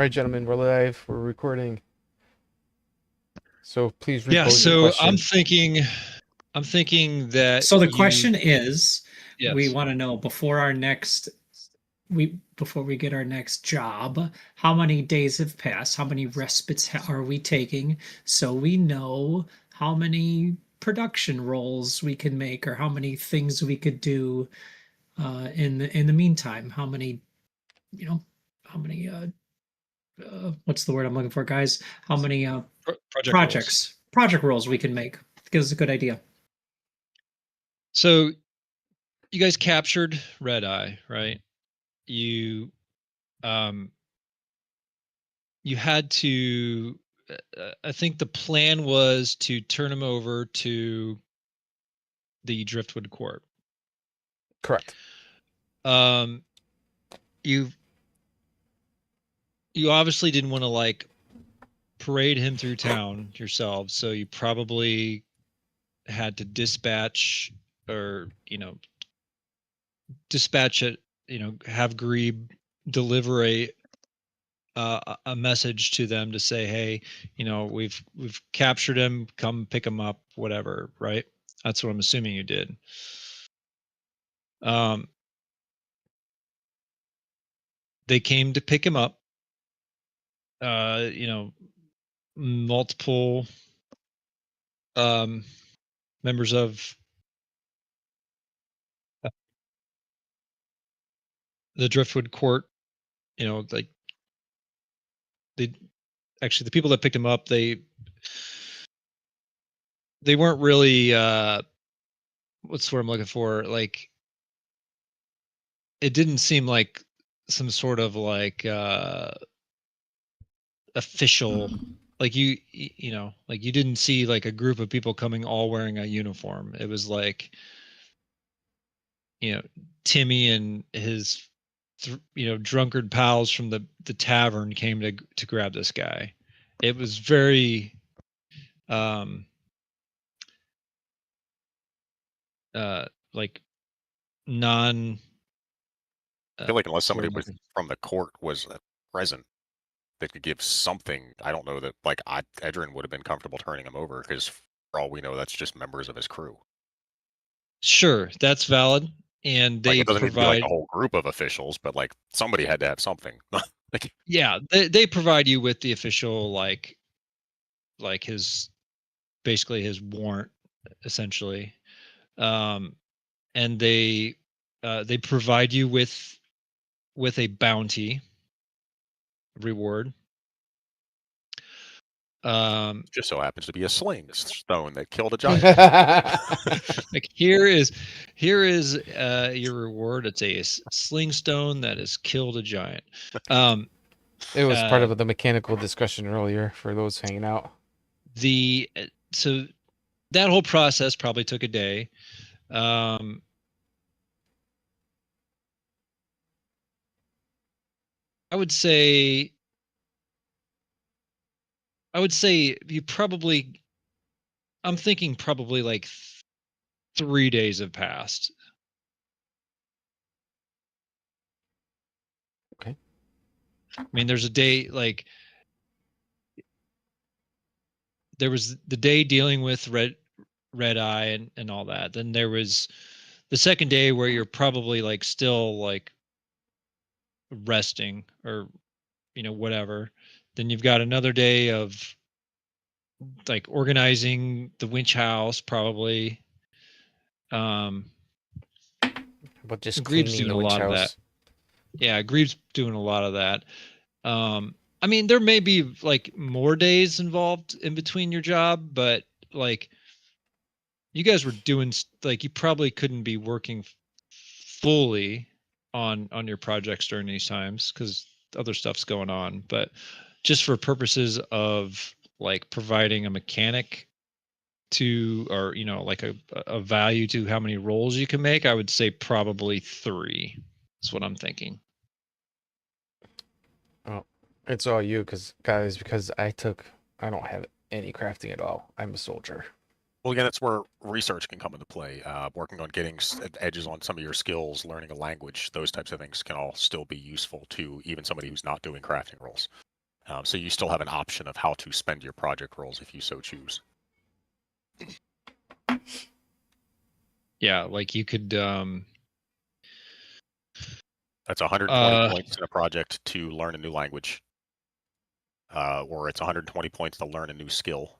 right, gentlemen, we're live. We're recording. So please repose Yeah, your so question. I'm thinking that So the question is, we yes. want to know before we get our next job, how many days have passed? How many respites are we taking? So we know how many production roles we can make, or how many things we could do in the meantime. How many, how many what's the word I'm looking for, guys? How many project roles we can make? Gives us a good idea. So you guys captured Red Eye, right? You had to I think the plan was to turn him over to the Driftwood Court. Correct. You obviously didn't want to like parade him through town yourselves, so you probably had to dispatch or dispatch it, have Grebe deliver a message to them to say, hey, we've captured him, come pick him up, whatever, right? That's what I'm assuming you did. They came to pick him up. Multiple members of the Driftwood Court, like the people that picked him up, they weren't really what's the word I'm looking for? Like, it didn't seem like some sort of like official, like you didn't see like a group of people coming all wearing a uniform. It was like, Timmy and his drunkard pals from the tavern came to grab this guy. It was very like non I feel like unless somebody from the court was present that could give something, I don't know that like Icedern would have been comfortable turning him over, because for all we know, that's just members of his crew. Sure, that's valid. And they it doesn't provide need to be like a whole group of officials, but like somebody had to have something. Yeah, they provide you with the official like his, basically his warrant, essentially. And they provide you with a bounty reward. Just so happens to be a sling stone that killed a giant. Like here is your reward. It's a sling stone that has killed a giant. It was part of the mechanical discussion earlier for those hanging out. So that whole process probably took a day. I would say you probably, I'm thinking probably like 3 days have passed. Okay. I mean, there's a day, like there was the day dealing with red eye and all that. Then there was the second day where you're probably like still like resting or whatever. Then you've got another day of like organizing the winch house, probably. But just Grebe's cleaning doing the a winch lot house. of that. Yeah, Grebe's doing a lot of that. I mean, there may be like more days involved in between your job, but like you guys were doing, like, you probably couldn't be working fully on your projects during these times because other stuff's going on. But just for purposes of like providing a mechanic to, or like a value to how many rolls you can make, I would say probably 3. That's what I'm thinking. Oh, it's all you, guys, because I don't have any crafting at all. I'm a soldier. Well, again, that's where research can come into play. Working on getting edges on some of your skills, learning a language, those types of things can all still be useful to even somebody who's not doing crafting roles. So you still have an option of how to spend your project rolls if you so choose. Yeah, like you could. That's 120 points in a project to learn a new language, or it's 120 points to learn a new skill.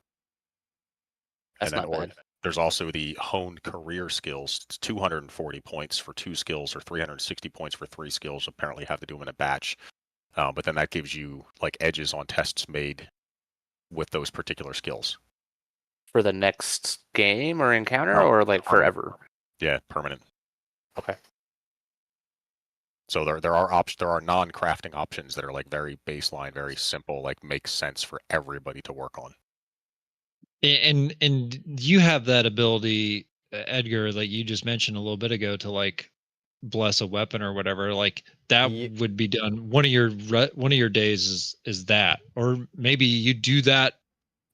That's and then, not bad. There's also the honed career skills. It's 240 points for 2 skills, or 360 points for 3 skills. Apparently, have to do them in a batch. But then that gives you like edges on tests made with those particular skills. For the next game or encounter, or like forever? Yeah, permanent. Okay. So there are non-crafting options that are like very baseline, very simple, like make sense for everybody to work on. And you have that ability, Edgar, like you just mentioned a little bit ago, to like bless a weapon or whatever. Like that would be done. One of your days is that, or maybe you do that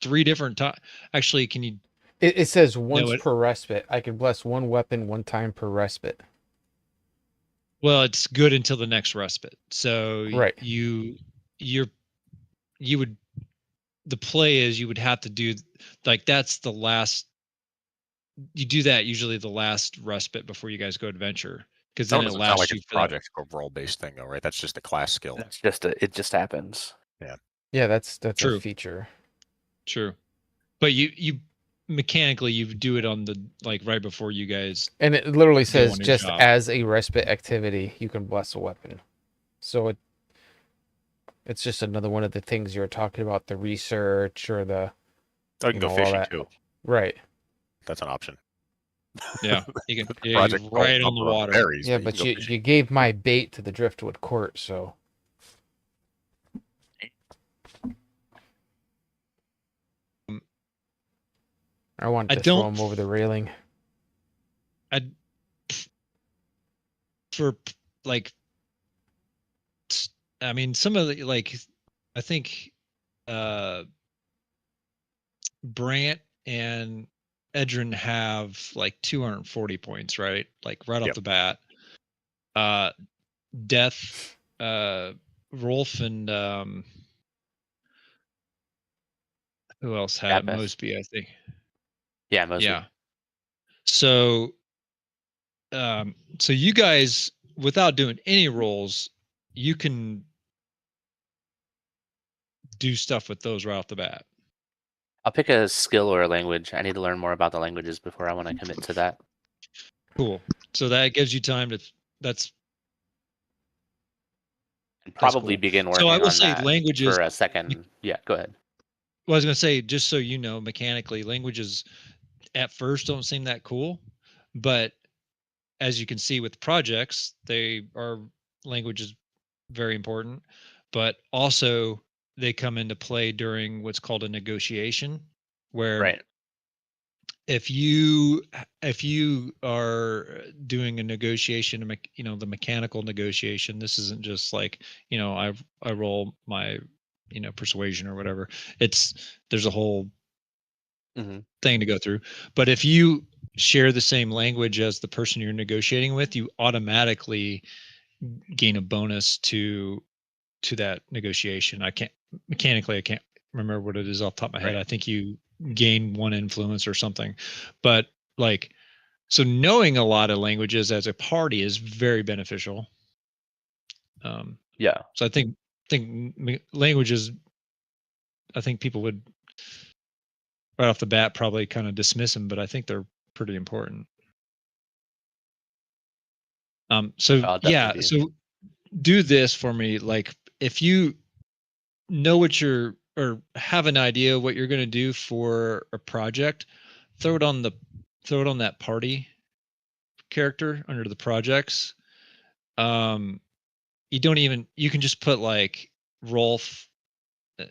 3 different times. Actually, can you? It says once per respite. I can bless one weapon 1 time per respite. Well, it's good until the next respite. So right. The play is you would have to do like that's the last. You do that usually the last respite before you guys go adventure, because then it lasts like you it's project or role based thing though, right? That's just a class skill. That's just it just happens. Yeah. Yeah, that's True. a feature. True. But you mechanically you do it on the like right before you guys. And it literally says just job. as a respite activity, you can bless a weapon. So it's just another one of the things you're talking about, the research or the. You can go fishing too. Right. That's an option. Yeah, you can project right on the water. Berries, yeah, but you gave my bait to the Driftwood Court, so. I wanted to throw him over the railing. For like, I mean, some of the like, I think Brant and Icedern have like 240 points, right? Like right off the bat. Death, Rolf, and who else had it? Mosby, I think. Yeah, Mosby. Yeah. So you guys, without doing any rolls, you can do stuff with those right off the bat. I'll pick a skill or a language. I need to learn more about the languages before I want to commit to that. Cool. So that gives you time to. That's. And probably begin working so I will on say that languages for a second. Yeah, go ahead. Well, I was going to say, just so you know, mechanically, languages at first don't seem that cool, but as you can see with projects, language is very important, but also they come into play during what's called a negotiation, where if you are doing a negotiation, the mechanical negotiation, this isn't just like, I roll my, persuasion or whatever. There's a whole thing to go through. But if you share the same language as the person you're negotiating with, you automatically gain a bonus to that negotiation. I can't remember what it is off the top of my head. I think you gain 1 influence or something. But like, so knowing a lot of languages as a party is very beneficial. Yeah. So I think languages, I think people would right off the bat probably kind of dismiss them, but I think they're pretty important. So do this for me. Like, if you know or have an idea what you're going to do for a project, throw it on that party character under the projects. You can just put like Rolf,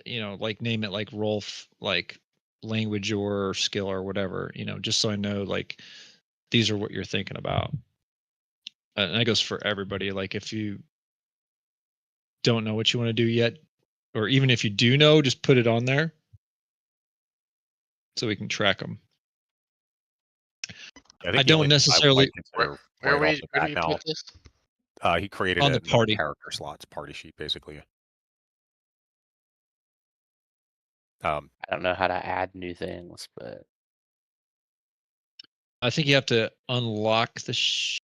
like name it like Rolf, like language or skill or whatever, just so I know like these are what you're thinking about. And that goes for everybody. Like, if you don't know what you want to do yet, or even if you do know, just put it on there so we can track them. I don't necessarily. Where do you put this? He created on the party character slots, party sheet, basically. I don't know how to add new things, but I think you have to unlock the.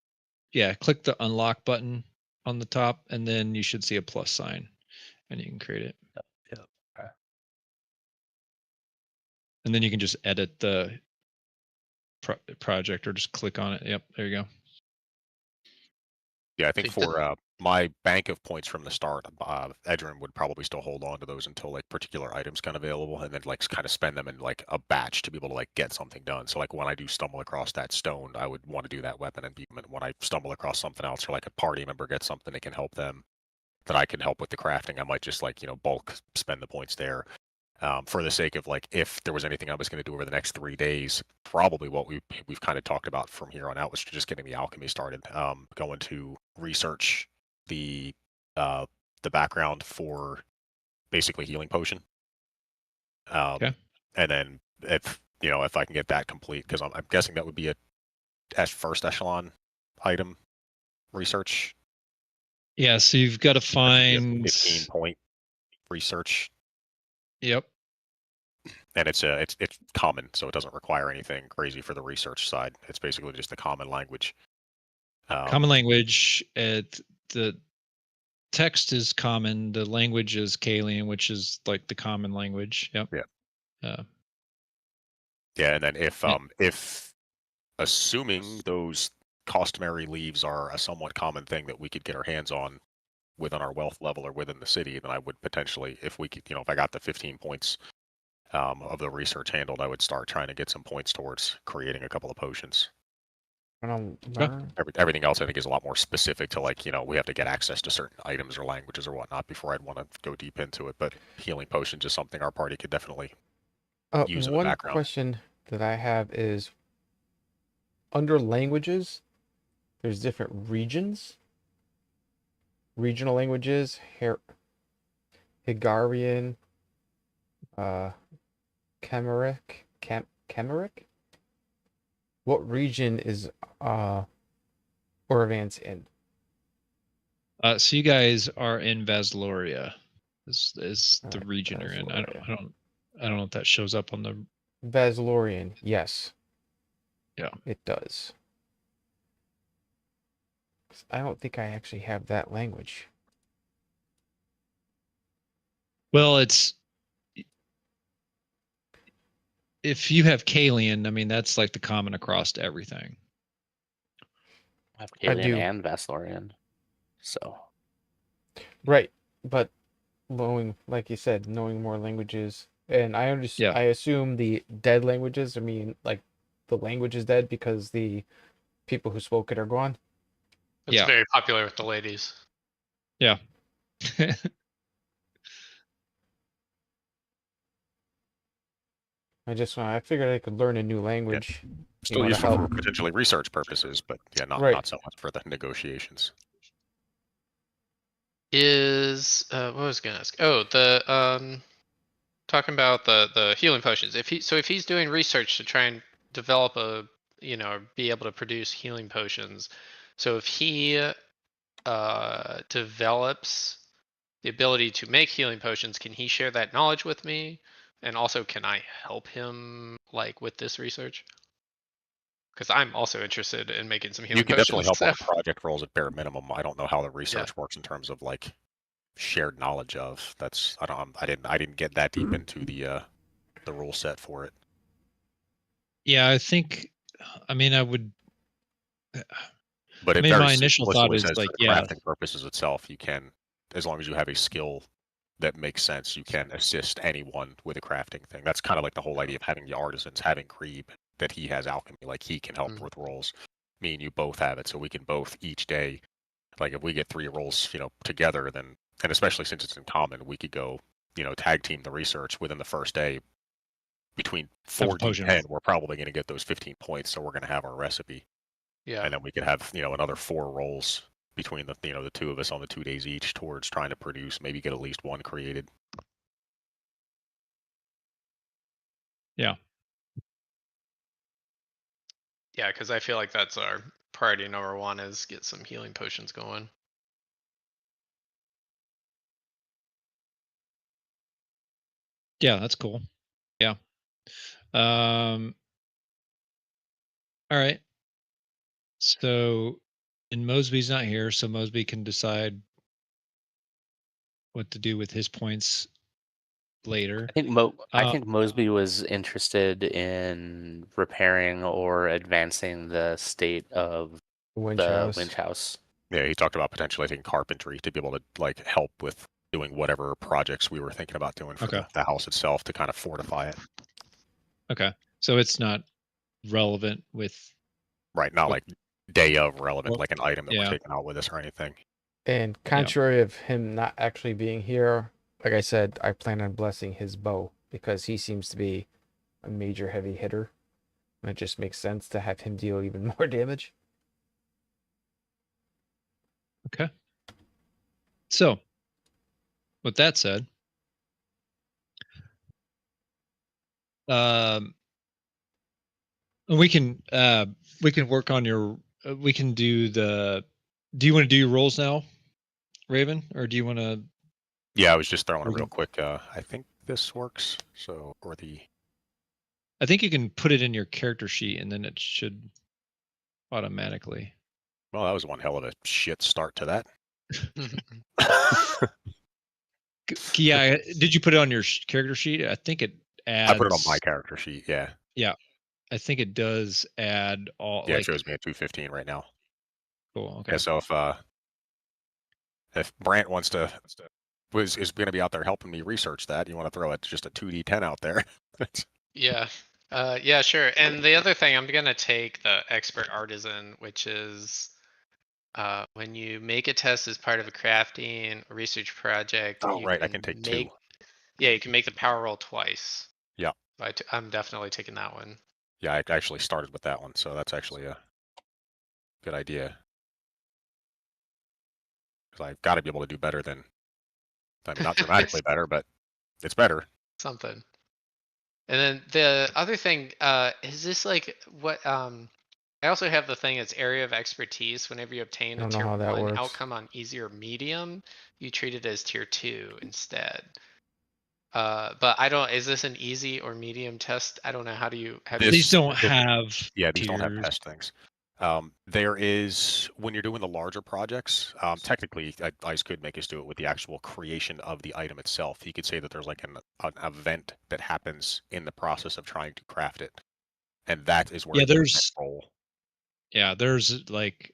Yeah, click the unlock button on the top, and then you should see a plus sign, and you can create it. Yep. Okay. And then you can just edit the project or just click on it. Yep, there you go. Yeah, I think for my bank of points from the start, Icedern would probably still hold on to those until like particular items come available, and then like kind of spend them in like a batch to be able to like get something done. So like when I do stumble across that stone, I would want to do that weapon and beam it. When I stumble across something else, or like a party member gets something that can help them, that I can help with the crafting, I might just like bulk spend the points there. For the sake of like, if there was anything I was going to do over the next 3 days, probably what we've kind of talked about from here on out was just getting the alchemy started. Going to research the background for basically healing potion. Okay. And then if I can get that complete, because I'm guessing that would be a first echelon item research. Yeah, so you've got to find 15-point research. Yep. And it's common, so it doesn't require anything crazy for the research side. It's basically just a common language. Common language. The text is common. The language is Kalian, which is like the common language. Yep. Yeah. Yeah, and then if assuming those customary leaves are a somewhat common thing that we could get our hands on within our wealth level or within the city, then I would potentially, if we could, if I got the 15 points of the research handled, I would start trying to get some points towards creating a couple of potions. Everything else I think is a lot more specific to like, we have to get access to certain items or languages or whatnot before I'd want to go deep into it. But healing potions is something our party could definitely use in the background. One question that I have is, under languages, there's different regions. Regional languages, Higarian, Cameric. What region is Orvan's in? So you guys are in Vasloria. This is the region you're in. I don't know if that shows up on the Vaslorian. Yes. Yeah. It does. I don't think I actually have that language. Well, it's if you have Kalian, I mean that's like the common across to everything. I have Kalian and Vaslorian. So right, but knowing, like you said, knowing more languages, and I understand. I assume the dead languages. I mean, like the language is dead because the people who spoke it are gone. It's very popular with the ladies. Yeah. I figured I could learn a new language. Yeah. Still useful for potentially research purposes, but yeah, not so much for the negotiations. What was I gonna ask? Oh, the talking about the healing potions. If he's doing research to try and develop be able to produce healing potions. So if he develops the ability to make healing potions, can he share that knowledge with me? And also, can I help him like with this research? Because I'm also interested in making some healing potions. You can definitely help on the project roles at bare minimum. I don't know how the research works in terms of like shared knowledge of. I didn't get that deep into the rule set for it. Yeah, I think. I mean, I would. But my initial thought is like, for crafting purposes itself, you can, as long as you have a skill that makes sense, you can assist anyone with a crafting thing. That's kind of like the whole idea of having the artisans, having Creeb, that he has alchemy, like he can help with rolls. Me and you both have it, so we can both each day, like if we get 3 rolls, together, then, and especially since it's in common, we could go, tag team the research within the first day. Between 4 to 10, we're probably going to get those 15 points, so we're going to have our recipe. Yeah. And then we could have, another 4 rolls between the, the 2 of us on the 2 days each towards trying to produce, maybe get at least 1 created. Yeah. Yeah, because I feel like that's our priority number 1 is get some healing potions going. Yeah, that's cool. Yeah. All right. So, and Mosby's not here, so Mosby can decide what to do with his points later. I think Mosby was interested in repairing or advancing the state of the winch house. Yeah, he talked about potentially taking carpentry to be able to like help with doing whatever projects we were thinking about doing for the house itself to kind of fortify it. Okay, so it's not relevant with not like day of relevant, like an item that we're taking out with us or anything. And contrary of him not actually being here, like I said, I plan on blessing his bow because he seems to be a major heavy hitter. And it just makes sense to have him deal even more damage. Okay. So, with that said, we can work on your. We can do the. Do you want to do your rolls now, Raven, or do you want to? Yeah, I was just throwing a real quick. I think this works. So, or the. I think you can put it in your character sheet, and then it should automatically. Well, that was one hell of a shit start to that. Yeah, did you put it on your character sheet? I think it adds. I put it on my character sheet. Yeah. Yeah, I think it does add all. Yeah, it shows me at 215 right now. Cool. Okay. Yeah, so if Brant wants to is going to be out there helping me research that, you want to throw it just a 2d10 out there. Yeah. Yeah, sure. And the other thing, I'm gonna take the expert artisan, which is when you make a test as part of a crafting or research project. Oh, right, I can take 2. Yeah, you can make the power roll twice. Yeah. I'm definitely taking that one. Yeah, I actually started with that one, so that's actually a good idea. Because I've got to be able to do better than, I mean, not dramatically better, but it's better. Something. And then the other thing, is this like what, I also have the thing, it's area of expertise. Whenever you obtain a tier 1 outcome on easy or medium, you treat it as tier 2 instead. But I don't, is this an easy or medium test? I don't know. How do you these don't have these don't have test things. There is, when you're doing the larger projects, technically ICE could make us do it with the actual creation of the item itself. You could say that there's like an event that happens in the process of trying to craft it, and that is where there's like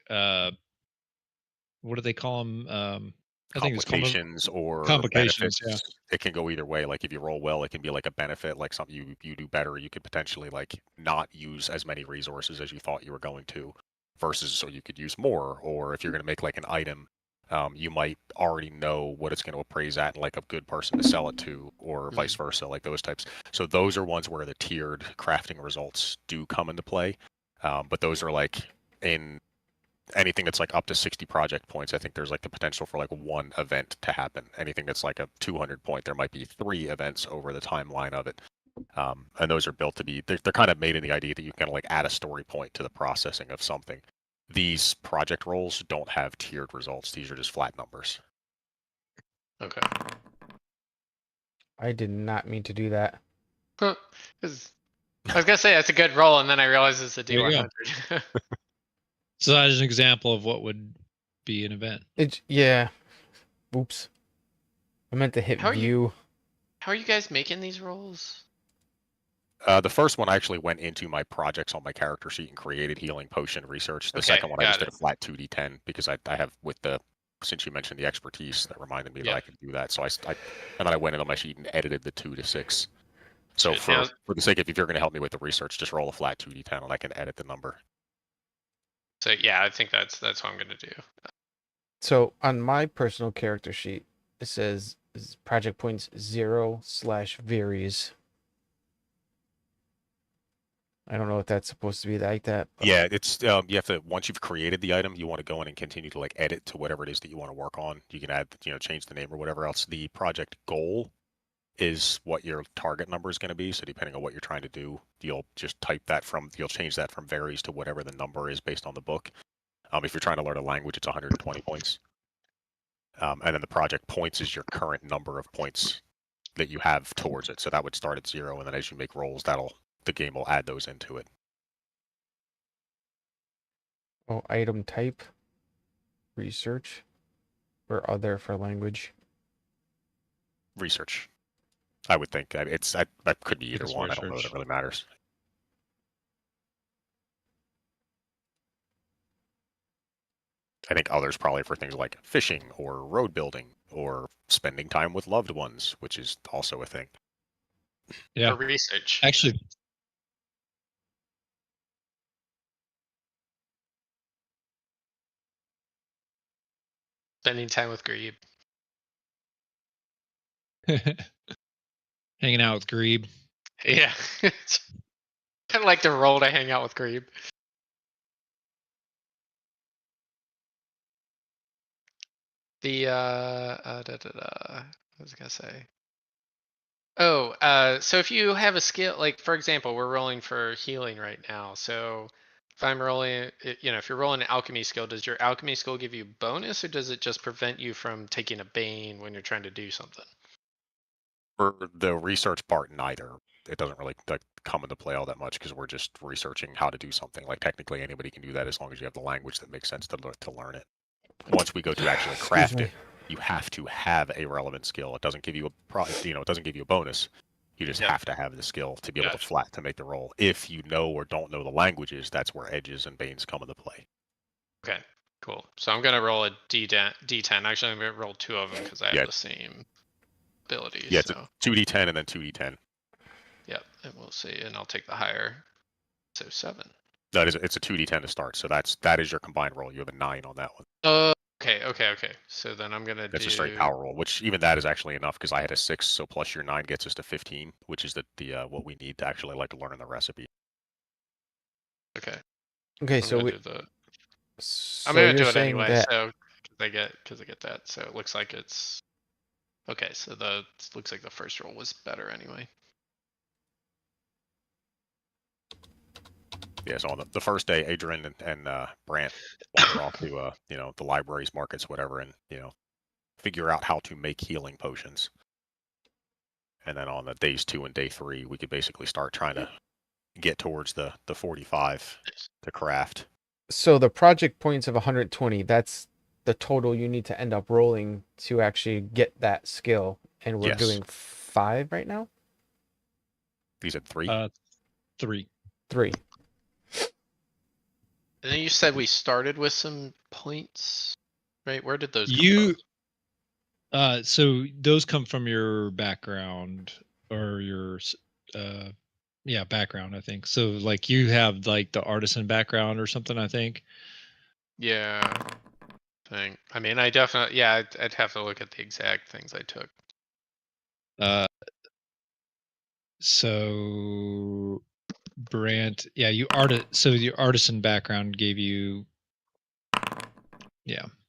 what do they call them? I think it's complications or complications. Benefits. Yeah. It can go either way. Like if you roll well, it can be like a benefit, like something you do better. You could potentially like not use as many resources as you thought you were going to, versus so you could use more. Or if you're going to make like an item, you might already know what it's going to appraise at and like a good person to sell it to, or vice versa, like those types. So those are ones where the tiered crafting results do come into play. But those are like in anything that's like up to 60 project points. I think there's like the potential for like 1 event to happen. Anything that's like a 200 point, there might be 3 events over the timeline of it. And those are built to be, they're kind of made in the idea that you can like add a story point to the processing of something. These project roles don't have tiered results. These are just flat numbers. Okay. I did not mean to do that. I was gonna say that's a good roll, and then I realized it's a D100. So that is an example of what would be an event. Yeah. Oops. I meant to hit view. How are you guys making these rolls? The first one I actually went into my projects on my character sheet and created healing potion research. The second one I just did a flat 2d10 because I have with the, since you mentioned the expertise, that reminded me that I could do that. So and then I went into my sheet and edited the 2 to 6. So for the sake of, if you're going to help me with the research, just roll a flat 2d10 and I can edit the number. So yeah, I think that's what I'm gonna do. So on my personal character sheet, it says project points 0/varies. I don't know if that's supposed to be like that. But... Yeah, it's you have to, once you've created the item, you want to go in and continue to like edit to whatever it is that you want to work on. You can add, change the name or whatever else. The project goal is what your target number is going to be. So depending on what you're trying to do, you'll just type that you'll change that from varies to whatever the number is based on the book. If you're trying to learn a language, it's 120 points. And then the project points is your current number of points that you have towards it. So that would start at 0, and then as you make rolls, the game will add those into it. Oh, item type, research, or other for language. Research, I would think. That could be either one. Research. I don't know that it really matters. I think others probably for things like fishing or road building or spending time with loved ones, which is also a thing. Yeah. Or research. Actually, Spending time with Grebe. hanging out with Grebe. Yeah. Kind of like the roll to hang out with Grebe. The what was I gonna say? Oh, so if you have a skill, like for example, we're rolling for healing right now. So if I'm rolling, if you're rolling an alchemy skill, does your alchemy skill give you bonus, or does it just prevent you from taking a bane when you're trying to do something? For the research part, neither. It doesn't really come into play all that much because we're just researching how to do something. Like technically anybody can do that as long as you have the language that makes sense to learn it. Once we go to actually craft it, you have to have a relevant skill. It doesn't give you it doesn't give you a bonus. You just have to have the skill to be able to make the roll. If you know or don't know the languages, that's where edges and banes come into play. Okay, cool. So I'm gonna roll a D10. Actually, I'm gonna roll 2 of them because I have the same abilities. Yeah, it's a 2d10 and then 2d10. Yep, and we'll see. And I'll take the higher. So 7. It's a 2d10 to start. So that is your combined roll. You have a 9 on that one. Okay. So then I'm gonna That's a straight power roll, which even that is actually enough because I had a 6. So plus your 9 gets us to 15, which is the what we need to actually learn the recipe. Okay. Okay, so I'm gonna do it saying anyway. that... So because I get that. So it looks like it's okay. So looks like the first roll was better anyway. Yeah, so on the first day, Adrian and Brant wander off to the libraries, markets, whatever, and figure out how to make healing potions. And then on the days 2 and day 3, we could basically start trying to get towards the 45 to craft. So the project points of 120, that's the total you need to end up rolling to actually get that skill. And we're doing 5 right now? You said 3? 3. 3. And then you said we started with some points, right? Where did those come from? So those come from your background or your background, I think. So like you have like the artisan background or something, I think. Yeah. I mean, I definitely, I'd have to look at the exact things I took. So Brant, so your artisan background gave you,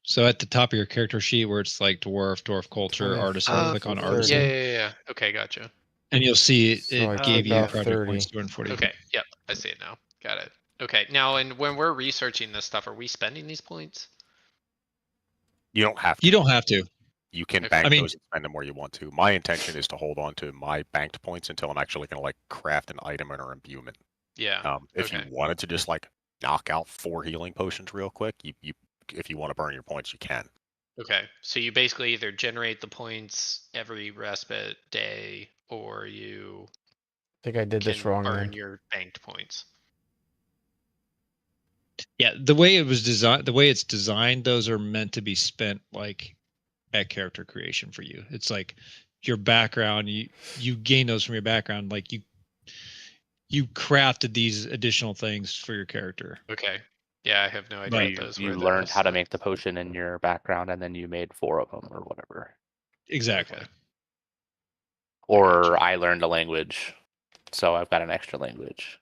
so at the top of your character sheet where it's like dwarf culture, artisan, click on artisan. Yeah. Okay, gotcha. And you'll see it gave you project 30. points 240. Okay, yep, I see it now. Got it. Okay, now, and when we're researching this stuff, are we spending these points? You don't have to. You don't have to. You can bank those and spend them where you want to. My intention is to hold on to my banked points until I'm actually going to craft an item or imbuement. Yeah. If you wanted to just knock out 4 healing potions real quick, if you want to burn your points, you can. Okay, so you basically either generate the points every respite day, or you I think I did this wrong. Burn your banked points. Yeah, the way it's designed, those are meant to be spent at character creation for you. It's like your background, you gain those from your background, like you crafted these additional things for your character. Okay. Yeah, I have no idea what those were. You learned how to make the potion in your background, and then you made 4 of them or whatever. Exactly. Okay. Or I learned a language, so I've got an extra language,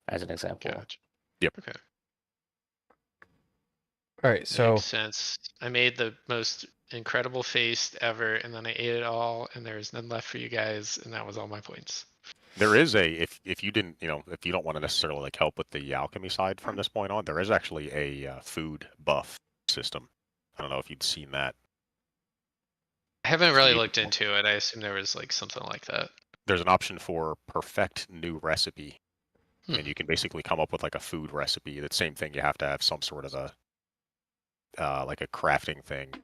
as an example. Gotcha. Yep. Okay. All right, so makes sense. I made the most incredible feast ever, and then I ate it all, and there's none left for you guys, and that was all my points. There is if you didn't, if you don't want to necessarily help with the alchemy side from this point on, there is actually a food buff system. I don't know if you'd seen that. I haven't really you- looked into it. I assume there was like something like that. There's an option for perfect new recipe, Hmm. and you can basically come up with like a food recipe. That same thing, you have to have some sort of a like a crafting thing,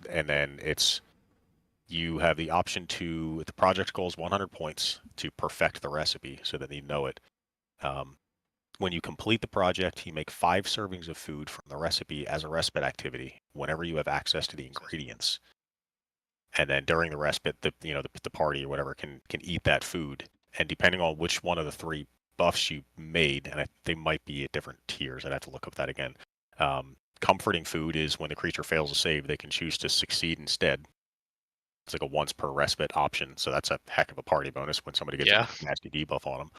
and then you have the option to, the project goal is 100 points to perfect the recipe so that you know it. When you complete the project, you make 5 servings of food from the recipe as a respite activity whenever you have access to the ingredients. And then during the respite, the party or whatever can eat that food. And depending on which one of the 3 buffs you made, and they might be at different tiers, I'd have to look up that again. Comforting food is when the creature fails a save, they can choose to succeed instead. It's like a once per respite option, so that's a heck of a party bonus when somebody gets a nasty debuff on them.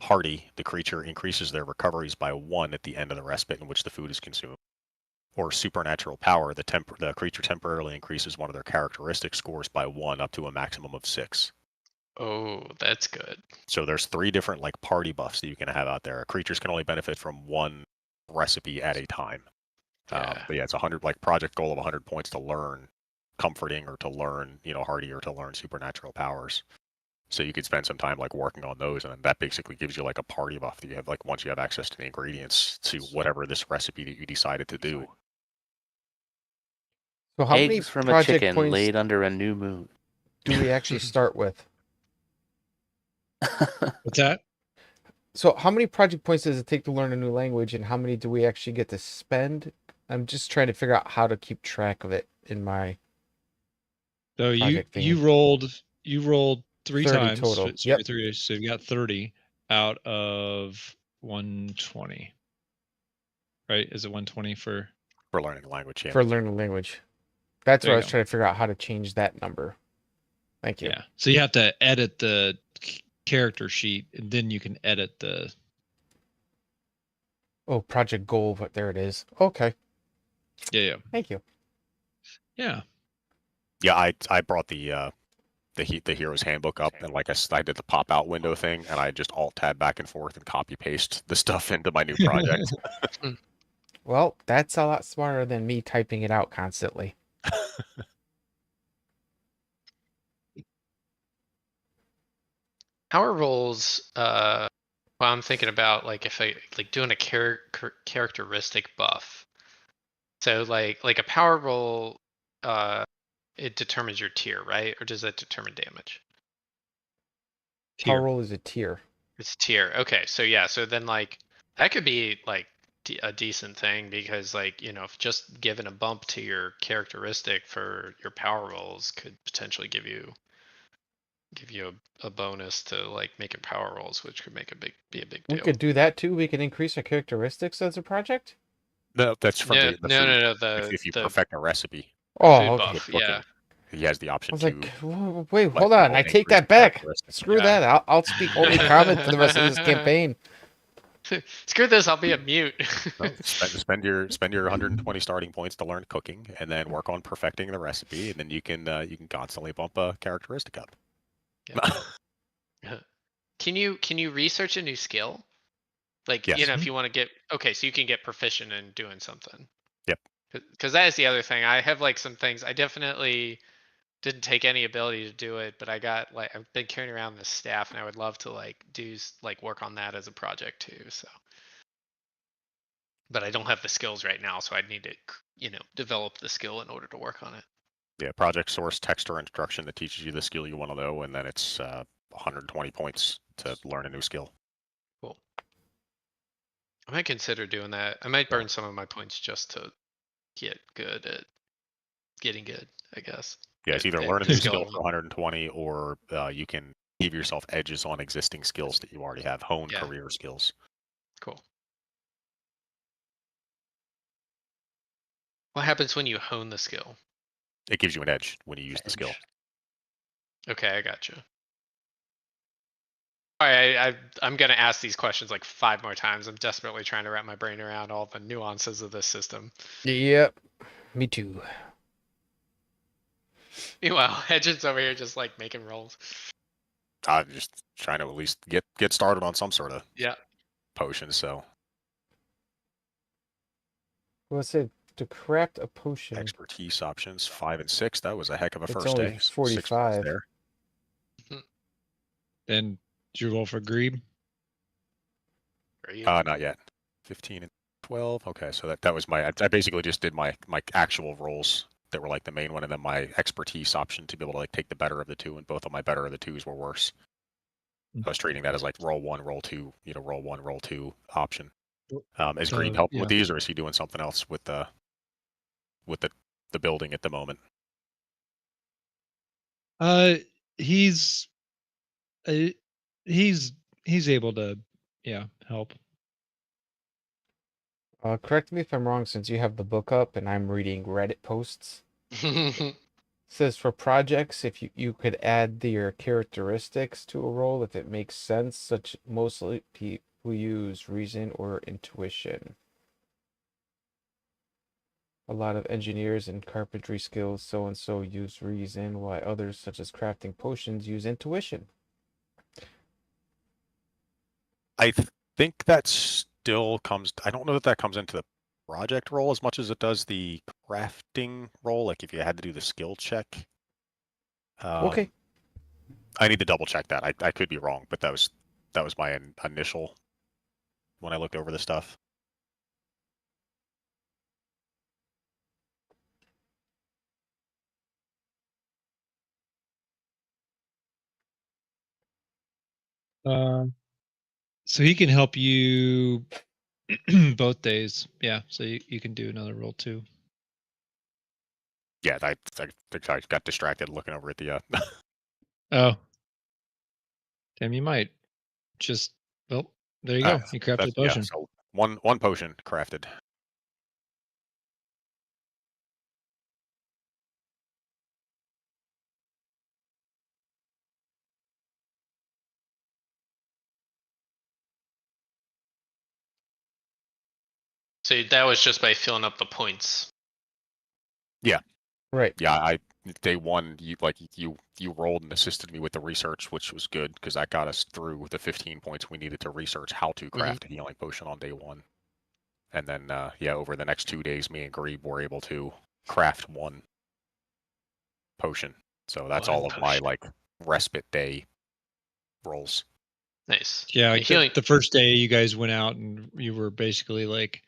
Hardy, the creature increases their recoveries by 1 at the end of the respite in which the food is consumed. Or supernatural power, the creature temporarily increases one of their characteristic scores by 1 up to a maximum of 6. Oh, that's good. So there's 3 different like party buffs that you can have out there. Creatures can only benefit from 1 recipe at a time. But yeah, it's 100 like project goal of 100 points to learn comforting or to learn, hardy or to learn supernatural powers. So you could spend some time like working on those, and then that basically gives you like a party buff that you have like once you have access to the ingredients to whatever this recipe that you decided to do. So how many Eggs from a project chicken points laid under a new moon. do we actually start with? What's that? So how many project points does it take to learn a new language, and how many do we actually get to spend? I'm just trying to figure out how to keep track of it in my So project you thingy. rolled 3 30 times. total. So, Yep. so you got 30 out of 120. Right? Is it 120 for learning a language? Yeah. For learning a language. That's There what I you was go. trying to figure out how to change that number. Thank you. Yeah. So you have to edit the character sheet, and then you can edit the. Oh, project goal, but there it is. Okay. Yeah. Thank you. Yeah. Yeah, I brought the hero's handbook up, and like I did the pop out window thing, and I just alt tab back and forth and copy paste the stuff into my new project. Well, that's a lot smarter than me typing it out constantly. Power rolls, well, I'm thinking about like if I like doing a characteristic buff. So like a power roll, it determines your tier, right? Or does that determine damage? Power roll is a tier. It's tier. Okay, so yeah, so then like that could be like a decent thing because like if just giving a bump to your characteristic for your power rolls could potentially give you a bonus to like making power rolls, which could be a big deal. We could do that too. We can increase our characteristics as a project. No, that's from the food. No. If you perfect a recipe. Oh, food okay. buff, yeah. He has the option I was to. like, wait, hold on. I take that back. Screw that. I'll speak only common for the rest of this campaign. Screw this. I'll be a mute. No, spend your 120 starting points to learn cooking, and then work on perfecting the recipe, and then you can constantly bump a characteristic up. Can you research a new skill? Like, yes. if you want to get, okay, so you can get proficient in doing something. Yep. Because that is the other thing. I have like some things. I definitely didn't take any ability to do it, but I got like, I've been carrying around this staff and I would love to like do like work on that as a project too. So, but I don't have the skills right now. So I'd need to, develop the skill in order to work on it. Yeah. Project source text or instruction that teaches you the skill you want to know. And then it's 120 points to learn a new skill. Cool. I might consider doing that. I might burn some of my points just to get good at getting good, I guess. Yeah, it's either learn a new skill for 120, or you can give yourself edges on existing skills that you already have. Hone career skills. Cool. What happens when you hone the skill? It gives you an edge when you use the skill. Okay, I gotcha. All right, I'm going to ask these questions like 5 more times. I'm desperately trying to wrap my brain around all the nuances of this system. Yep, me too. Meanwhile, Hedgen's over here just like making rolls. I'm just trying to at least get started on some sort of potion. So Well, I said To craft a potion. Expertise options 5 and 6. That was a heck of a It's first only day. 45. There. Then did you roll for greed? Not yet. 15 and 12. Okay, so that was my. I basically just did my actual rolls that were like the main one, and then my expertise option to be able to like take the better of the two, and both of my better of the twos were worse. I was treating that as like roll 1, roll 2, roll 1, roll 2 option. Is Green helping with these, or is he doing something else with the building at the moment? He's able to help. Correct me if I'm wrong, since you have the book up and I'm reading Reddit posts. It says for projects, if you could add your characteristics to a role if it makes sense, such mostly people use reason or intuition. A lot of engineers and carpentry skills so-and-so use reason, while others, such as crafting potions, use intuition. I think that still comes. I don't know that comes into the project role as much as it does the crafting role. Like if you had to do the skill check. Okay. I need to double check that. I could be wrong, but that was my initial when I looked over the stuff. So he can help you both days. Yeah, so you can do another roll too. Yeah, I think I got distracted looking over at the. Oh, damn! You might just. Well, there you go. You crafted a potion. Yeah, so one potion crafted. So that was just by filling up the points. Yeah. Right. Yeah, day one, you rolled and assisted me with the research, which was good because that got us through the 15 points we needed to research how to craft a healing potion on day one. And then over the next 2 days, me and Grebe were able to craft one potion. So that's all of my like respite day rolls. Nice. Yeah, like the first day you guys went out and you were basically like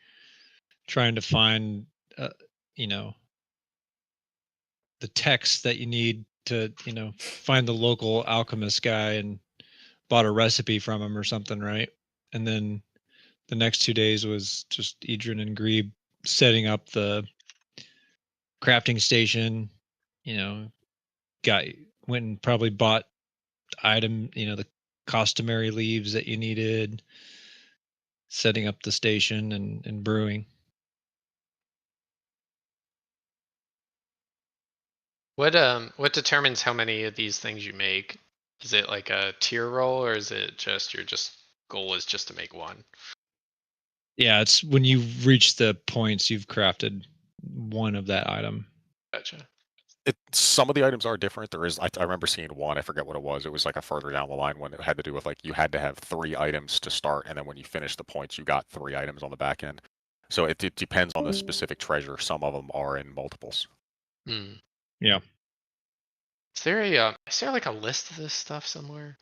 trying to find the text that you need to find the local alchemist guy and bought a recipe from him or something, right? And then the next 2 days was just Icedern and Grebe setting up the crafting station. Went and probably bought the customary leaves that you needed, setting up the station and brewing. What determines how many of these things you make? Is it like a tier roll, or is it just your goal is just to make one? Yeah, it's when you reach the points you've crafted one of that item. Gotcha. Some of the items are different. There is, I remember seeing one. I forget what it was. It was like a further down the line one. It had to do with like you had to have 3 items to start, and then when you finish the points, you got 3 items on the back end. So it depends on the specific treasure. Some of them are in multiples. Yeah. Is there like a list of this stuff somewhere?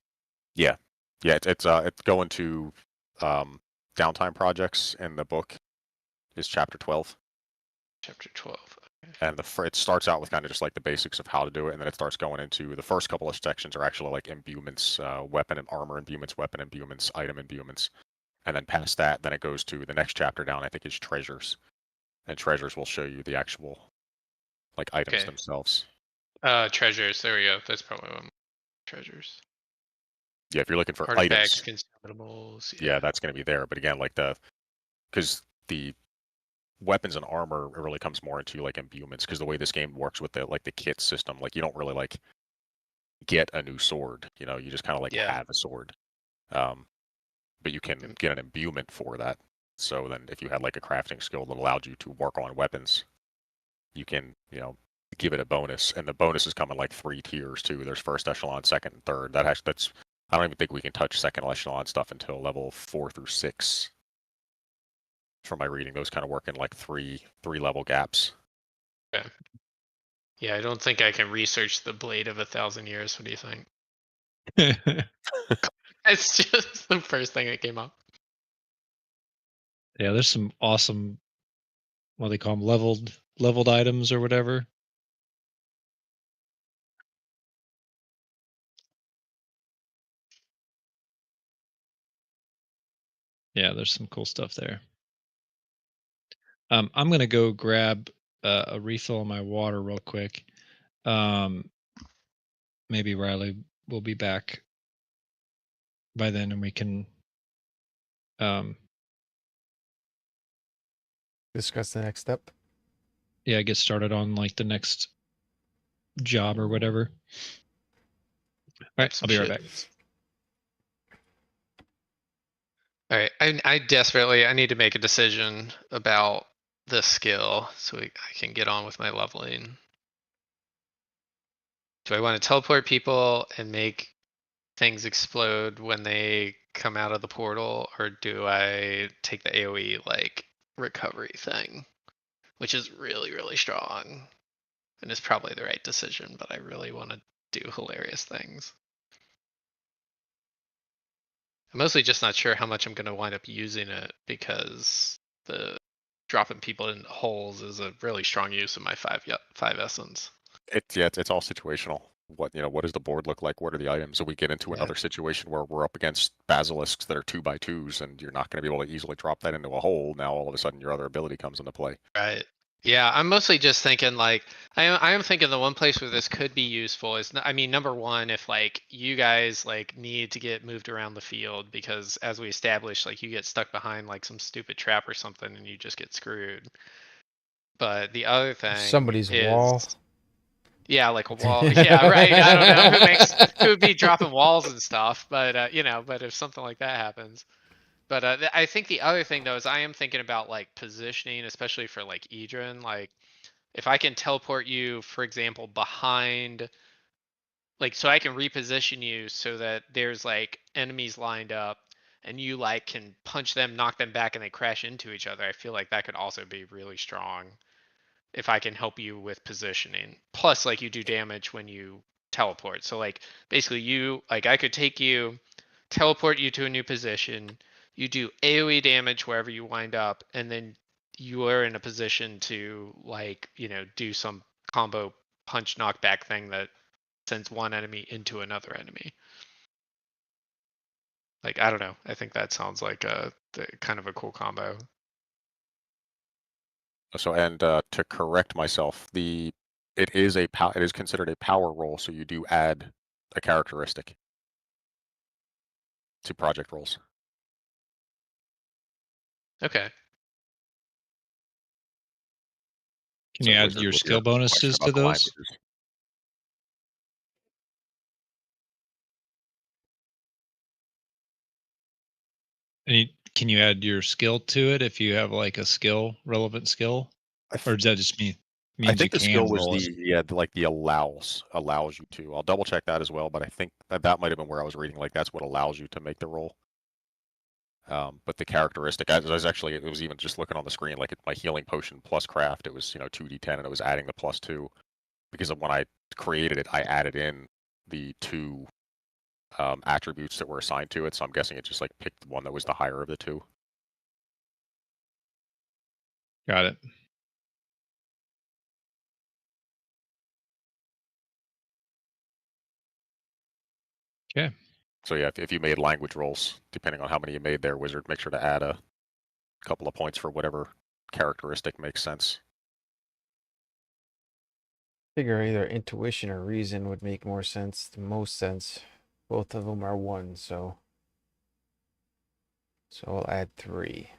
Yeah. It's going to downtime projects in the book is chapter 12. Chapter 12. Okay. And it starts out with kind of just like the basics of how to do it, and then it starts going into the first couple of sections are actually like imbuements, weapon and armor imbuements, weapon imbuements, item imbuements, and then past that, then it goes to the next chapter down. I think is treasures, and treasures will show you the actual like items themselves. Treasures. There we go. That's probably one. Treasures. Yeah, if you're looking for artifacts, items, consumables. Yeah, that's going to be there. But again, like because the weapons and armor really comes more into like imbuements, because the way this game works with the kit system, like you don't really like get a new sword. You just kind of like have a sword. But you can get an imbuement for that. So then, if you had like a crafting skill that allowed you to work on weapons, you can give it a bonus, and the bonuses come in like 3 tiers too. There's first echelon, second, and third. That's I don't even think we can touch second echelon stuff until level 4 through 6. From my reading, those kind of work in like three level gaps. Okay. Yeah, I don't think I can research the Blade of 1,000 Years. What do you think? It's just the first thing that came up. Yeah, there's some awesome, what do they call them, leveled items or whatever. Yeah, there's some cool stuff there. I'm gonna go grab a refill of my water real quick. Maybe Riley will be back by then, and we can discuss the next step. Yeah, get started on like the next job or whatever. All right, I'll be right back. All right, I desperately need to make a decision about the skill so I can get on with my leveling. Do I want to teleport people and make things explode when they come out of the portal, or do I take the AoE like recovery thing, which is really, really strong and is probably the right decision, but I really want to do hilarious things. I'm mostly just not sure how much I'm going to wind up using it, because the dropping people in holes is a really strong use of my 5 essence. It's all situational. What does the board look like? What are the items? So we get into another situation where we're up against basilisks that are 2x2s, and you're not going to be able to easily drop that into a hole. Now all of a sudden your other ability comes into play. Right. Yeah, I'm mostly just thinking like I am thinking the one place where this could be useful is, I mean, number one, if like you guys like need to get moved around the field, because as we established, like you get stuck behind like some stupid trap or something and you just get screwed. But the other thing, somebody's is, wall. Yeah, like a wall. Yeah, right. I don't know who would be dropping walls and stuff, but but if something like that happens. But I think the other thing though is I am thinking about like positioning, especially for like Icedern. Like if I can teleport you, for example, behind, like, so I can reposition you so that there's like enemies lined up and you like can punch them, knock them back, and they crash into each other. I feel like that could also be really strong if I can help you with positioning. Plus, like, you do damage when you teleport. So like basically I could take you, teleport you to a new position, you do AoE damage wherever you wind up, and then you are in a position to like, do some combo punch knockback thing that sends one enemy into another enemy. Like, I don't know. I think that sounds like kind of a cool combo. So, and to correct myself, it is considered a power roll, so you do add a characteristic to project rolls. Okay. Can you add your skill bonuses to those? And can you add your skill to it if you have like a relevant skill, or does that just mean I think the skill was the allows you to. I'll double check that as well, but I think that might have been where I was reading. Like that's what allows you to make the roll. But the characteristic, it was even just looking on the screen, like my healing potion plus craft, it was 2d10, and it was adding the +2, because when I created it, I added in the 2 attributes that were assigned to it. So I'm guessing it just like picked the one that was the higher of the 2. Got it. Okay. So yeah, if you made language rolls, depending on how many you made there, wizard, make sure to add a couple of points for whatever characteristic makes sense. Figure either intuition or reason would make more sense. The most sense. Both of them are 1, so I'll add 3.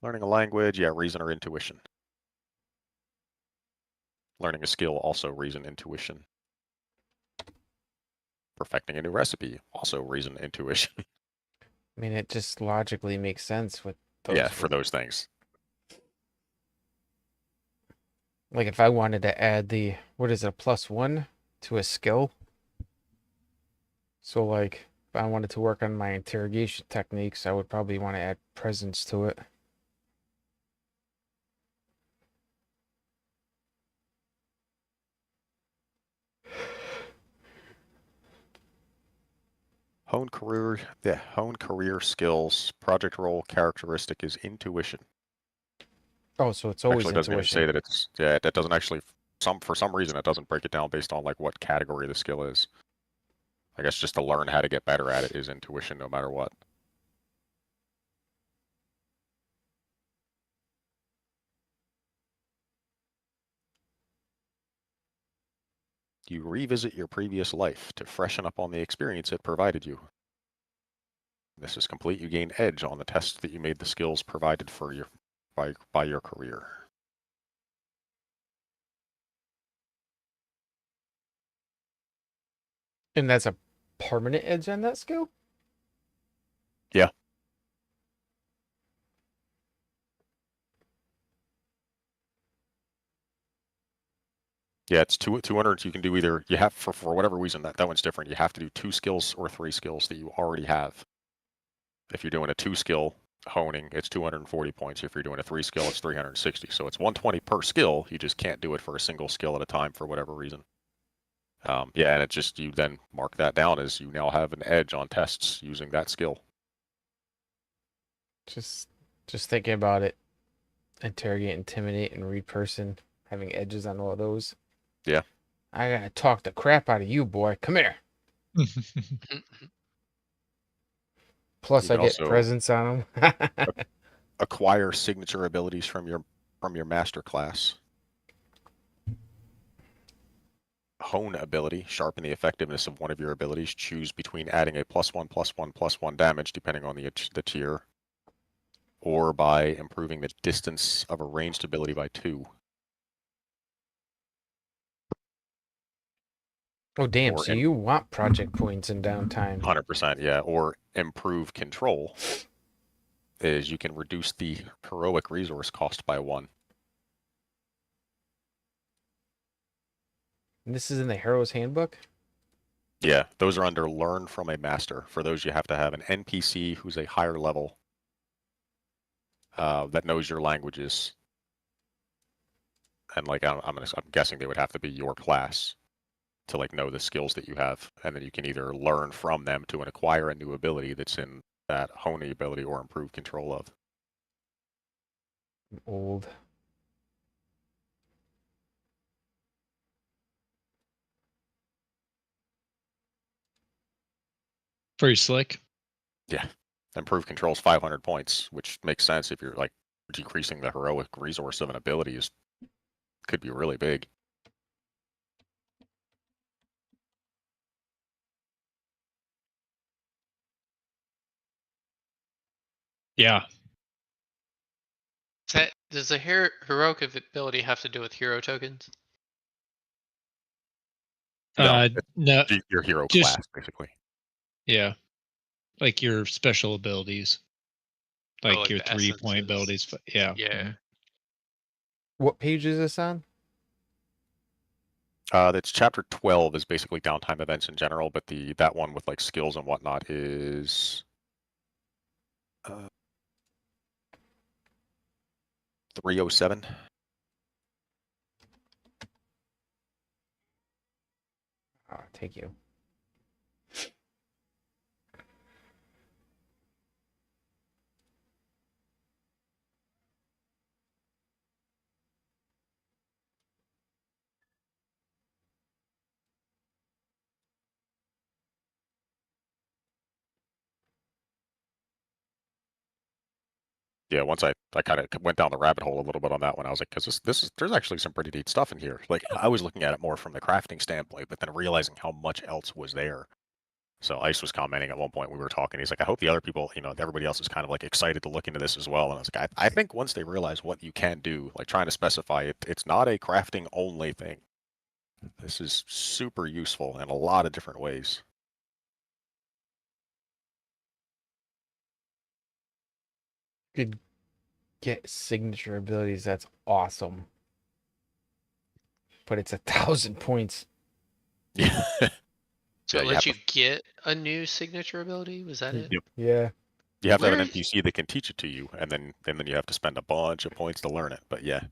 Learning a language, yeah, reason or intuition. Learning a skill, also reason, intuition. Perfecting a new recipe, also reason, intuition. I mean, it just logically makes sense with for those things. Like if I wanted to add the, what is it, a +1 to a skill? So like if I wanted to work on my interrogation techniques, I would probably want to add presence to it. Hone career skills. Project role characteristic is intuition. Oh, so it's always actually doesn't even intuition. say that it's that doesn't actually for some reason it doesn't break it down based on like what category the skill is. I guess just to learn how to get better at it is intuition no matter what. You revisit your previous life to freshen up on the experience it provided you. This is complete. You gain edge on the test that you made the skills provided for you by your career. And that's a permanent edge on that skill? Yeah. Yeah, it's 200. You can do either, you have, for whatever reason, that one's different. You have to do 2 skills or 3 skills that you already have. If you're doing a 2 skill honing, it's 240 points. If you're doing a 3 skill, it's 360. So it's 120 per skill. You just can't do it for a single skill at a time for whatever reason. Yeah, and it just, you then mark that down as you now have an edge on tests using that skill. Just thinking about it. Interrogate, intimidate, and read person, having edges on all of those. Yeah. I gotta talk the crap out of you, boy. Come here. Plus, I get presence on them. Acquire signature abilities from your master class. Hone ability, sharpen the effectiveness of one of your abilities. Choose between adding a +1/+1/+1 damage, depending on the tier, or by improving the distance of a ranged ability by 2. Oh, damn. So you want project points in downtime. 100%, yeah. Or improve control is you can reduce the heroic resource cost by 1. And this is in the Hero's Handbook? Yeah, those are under Learn from a Master. For those, you have to have an NPC who's a higher level that knows your languages. And like I'm guessing they would have to be your class to like know the skills that you have, and then you can either learn from them to acquire a new ability that's in that hone ability or improve control of. I'm old. Very slick. Yeah, improve controls 500 points, which makes sense if you're like decreasing the heroic resource of an ability could be really big. Yeah. Does the heroic ability have to do with hero tokens? No, no. Your hero class, basically. Yeah. Like your special abilities. Like your 3-point abilities. Yeah. Yeah. What page is this on? That's chapter 12 is basically downtime events in general, but that one with like skills and whatnot is 307. Oh, thank you. Yeah, once I kind of went down the rabbit hole a little bit on that one, I was like, because there's actually some pretty neat stuff in here. Like I was looking at it more from the crafting standpoint, but then realizing how much else was there. So Ice was commenting at one point, we were talking, he's like, I hope the other people, everybody else is kind of like excited to look into this as well. And I was like, I think once they realize what you can do, like trying to specify it, it's not a crafting only thing. This is super useful in a lot of different ways. Good get signature abilities. That's awesome. But it's 1,000 points. Yeah. So Yeah, it you lets have you get a new signature ability? Was that it? Yep. Yeah. You have to have Where an is- NPC that can teach it to you, and then you have to spend a bunch of points to learn it. But yeah,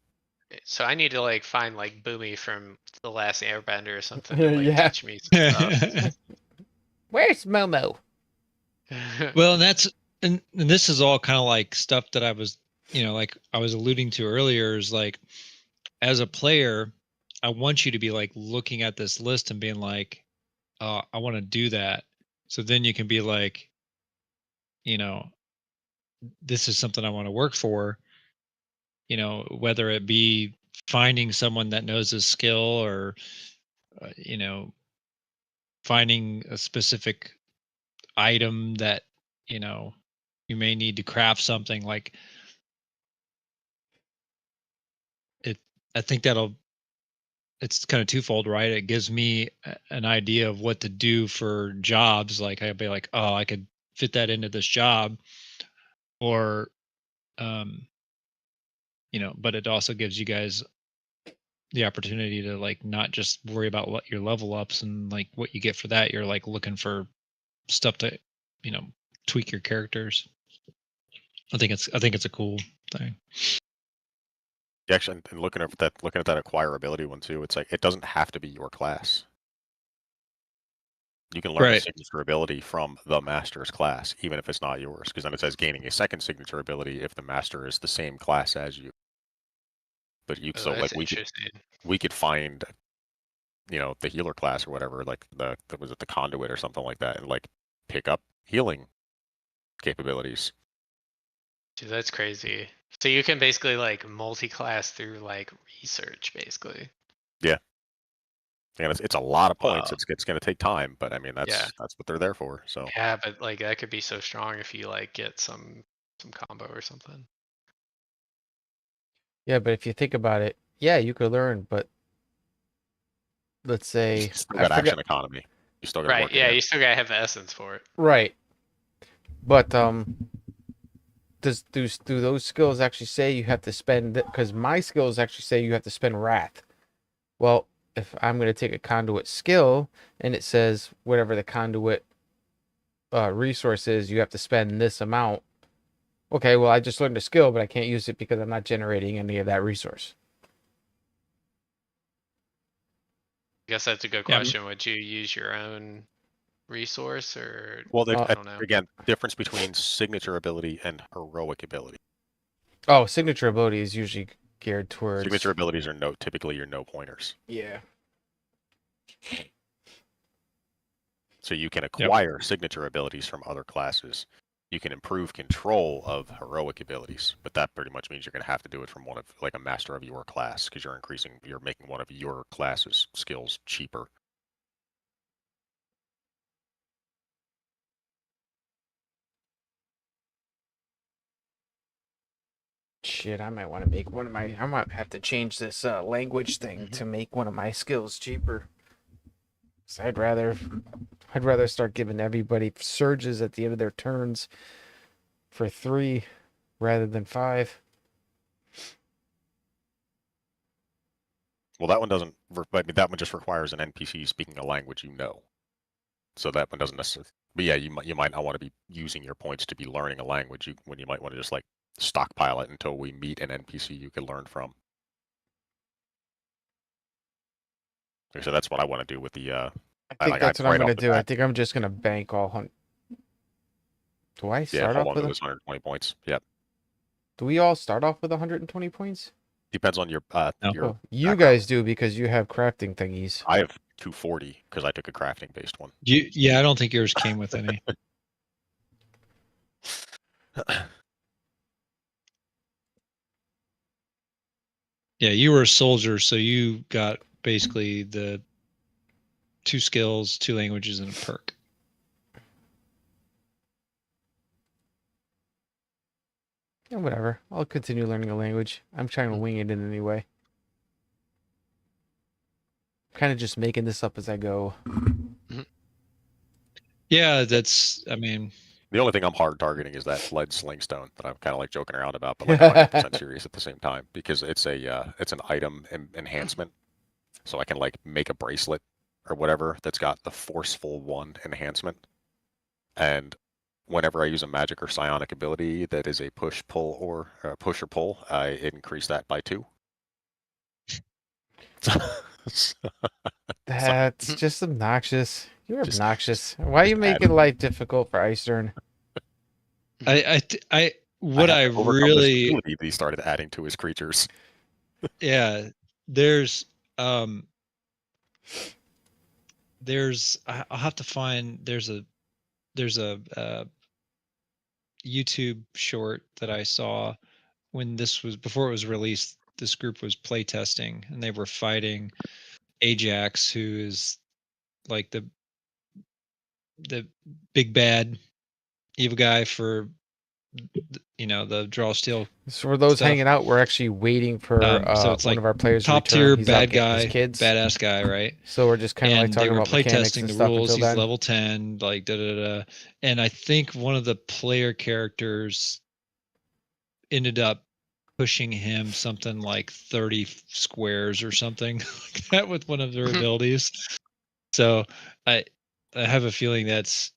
So I need to like find like Boomy from the last Airbender or something to like Yeah. teach me some stuff. Where's Momo? Well, and this is all kind of like stuff that I was, like I was alluding to earlier, is like, as a player, I want you to be like looking at this list and being like, I want to do that. So then you can be like, this is something I want to work for, whether it be finding someone that knows a skill, or, finding a specific item that, you may need to craft something like it. I think it's kind of twofold, right? It gives me an idea of what to do for jobs. Like I'd be like, oh, I could fit that into this job, or, um, but it also gives you guys the opportunity to like not just worry about what your level ups and like what you get for that. You're like looking for stuff to, you know, tweak your characters. I think it's a cool thing. actually, and looking at that acquirability one too, it's like it doesn't have to be your class. You can learn a signature ability from the master's class, even if it's not yours, because then it says gaining a second signature ability if the master is the same class as you. But so like we could find, the healer class or whatever, like was it the conduit or something like that, and like pick up healing capabilities. Dude, that's crazy. So you can basically like multi-class through like research, basically. Yeah. And it's a lot of points. Wow. It's going to take time, but I mean that's what they're there for. So yeah, but like that could be so strong if you like get some combo or something. Yeah, but if you think about it, yeah, you could learn, but let's say you still got action economy. You still got right. work. Yeah, you still gotta have the essence for it. Right. But do those skills actually say you have to spend? Because my skills actually say you have to spend wrath. Well, if I'm going to take a conduit skill and it says whatever the conduit resource is, you have to spend this amount. Okay, well, I just learned a skill, but I can't use it because I'm not generating any of that resource. I guess that's a good question. Would you use your own resource or? Well, I don't know. again, difference between signature ability and heroic ability. Oh, signature ability is usually geared towards. Signature abilities are typically your no pointers. Yeah. So you can acquire signature abilities from other classes. You can improve control of heroic abilities, but that pretty much means you're going to have to do it from one of like a master of your class, because you're making one of your class's skills cheaper. Shit, I might want to make I might have to change this language thing to make one of my skills cheaper. So I'd rather start giving everybody surges at the end of their turns for 3 rather than 5. Well, that one doesn't. That one just requires an NPC speaking a language you know. So that one doesn't necessarily. But yeah, you might not want to be using your points to be learning a language. When you might want to just like stockpile it until we meet an NPC you can learn from. So that's what I want to do with the. I think that's what I'm gonna do. I think I'm just gonna bank all 100. Do I start off with those 120 points? Yep. Do we all start off with 120 points? Depends on your. No. You guys do because you have crafting thingies. I have 240 because I took a crafting based one. Yeah, I don't think yours came with any. Yeah, you were a soldier, so you got basically the 2 skills, 2 languages, and a perk. Yeah, whatever. I'll continue learning a language. I'm trying to wing it in any way. Kind of just making this up as I go. Yeah, that's. I mean. The only thing I'm hard targeting is that lead slingstone that I'm kind of like joking around about, but like 100% serious at the same time because it's an item enhancement, so I can like make a bracelet or whatever that's got the forceful 1 enhancement, and whenever I use a magic or psionic ability that is a push or pull, I increase that by 2. That's just obnoxious. You're obnoxious. Why are you making life difficult for Icedern? I really he started adding to his creatures. Yeah, there's I'll have to find there's a YouTube short that I saw when this was before it was released. This group was playtesting and they were fighting Ajax, who is like the big bad evil guy for the draw steel. So for those stuff. hanging out, we're actually waiting for so it's one like of our players top to return. tier He's bad out getting guy, his kids. badass guy, right? So we're just kind of like talking about mechanics playtesting and the stuff rules. until He's then. level 10, like and I think one of the player characters ended up pushing him something like 30 squares or something like that with one of their abilities. So I have a feeling that's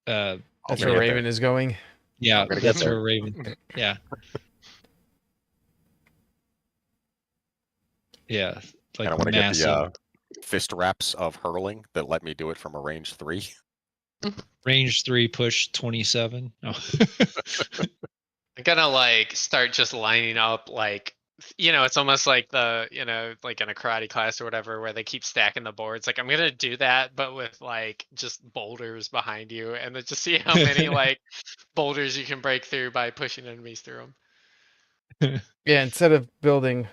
where Raven is going. Yeah, that's where Raven. Yeah. Yeah. Like I want to get massive. the fist wraps of hurling that let me do it from a range 3. Range 3 push 27. Oh. I'm gonna like start just lining up like, it's almost like like in a karate class or whatever where they keep stacking the boards. Like I'm gonna do that, but with like just boulders behind you, and then just see how many like boulders you can break through by pushing enemies through them. Yeah, instead of building,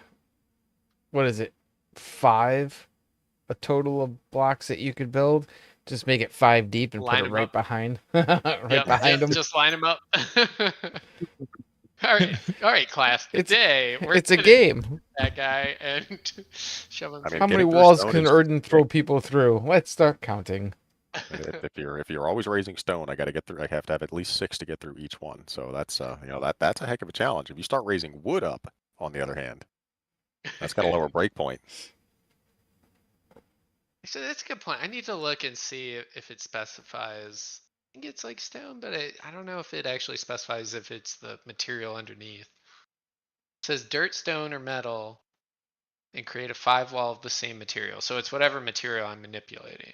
what is it, 5, a total of blocks that you could build, just make it 5 deep and put it right behind, behind them. Just line them up. All right, class. Today it's a game. That guy and shove him. How many walls can Erden throw people through? Let's start counting. If you're always raising stone, I got to get through. I have to have at least 6 to get through each one. So that's that's a heck of a challenge. If you start raising wood up, on the other hand, that's got a lower break point. So that's a good point. I need to look and see if it specifies. I think it's like stone, but I don't know if it actually specifies if it's the material underneath. It says dirt, stone, or metal, and create a 5 wall of the same material. So it's whatever material I'm manipulating.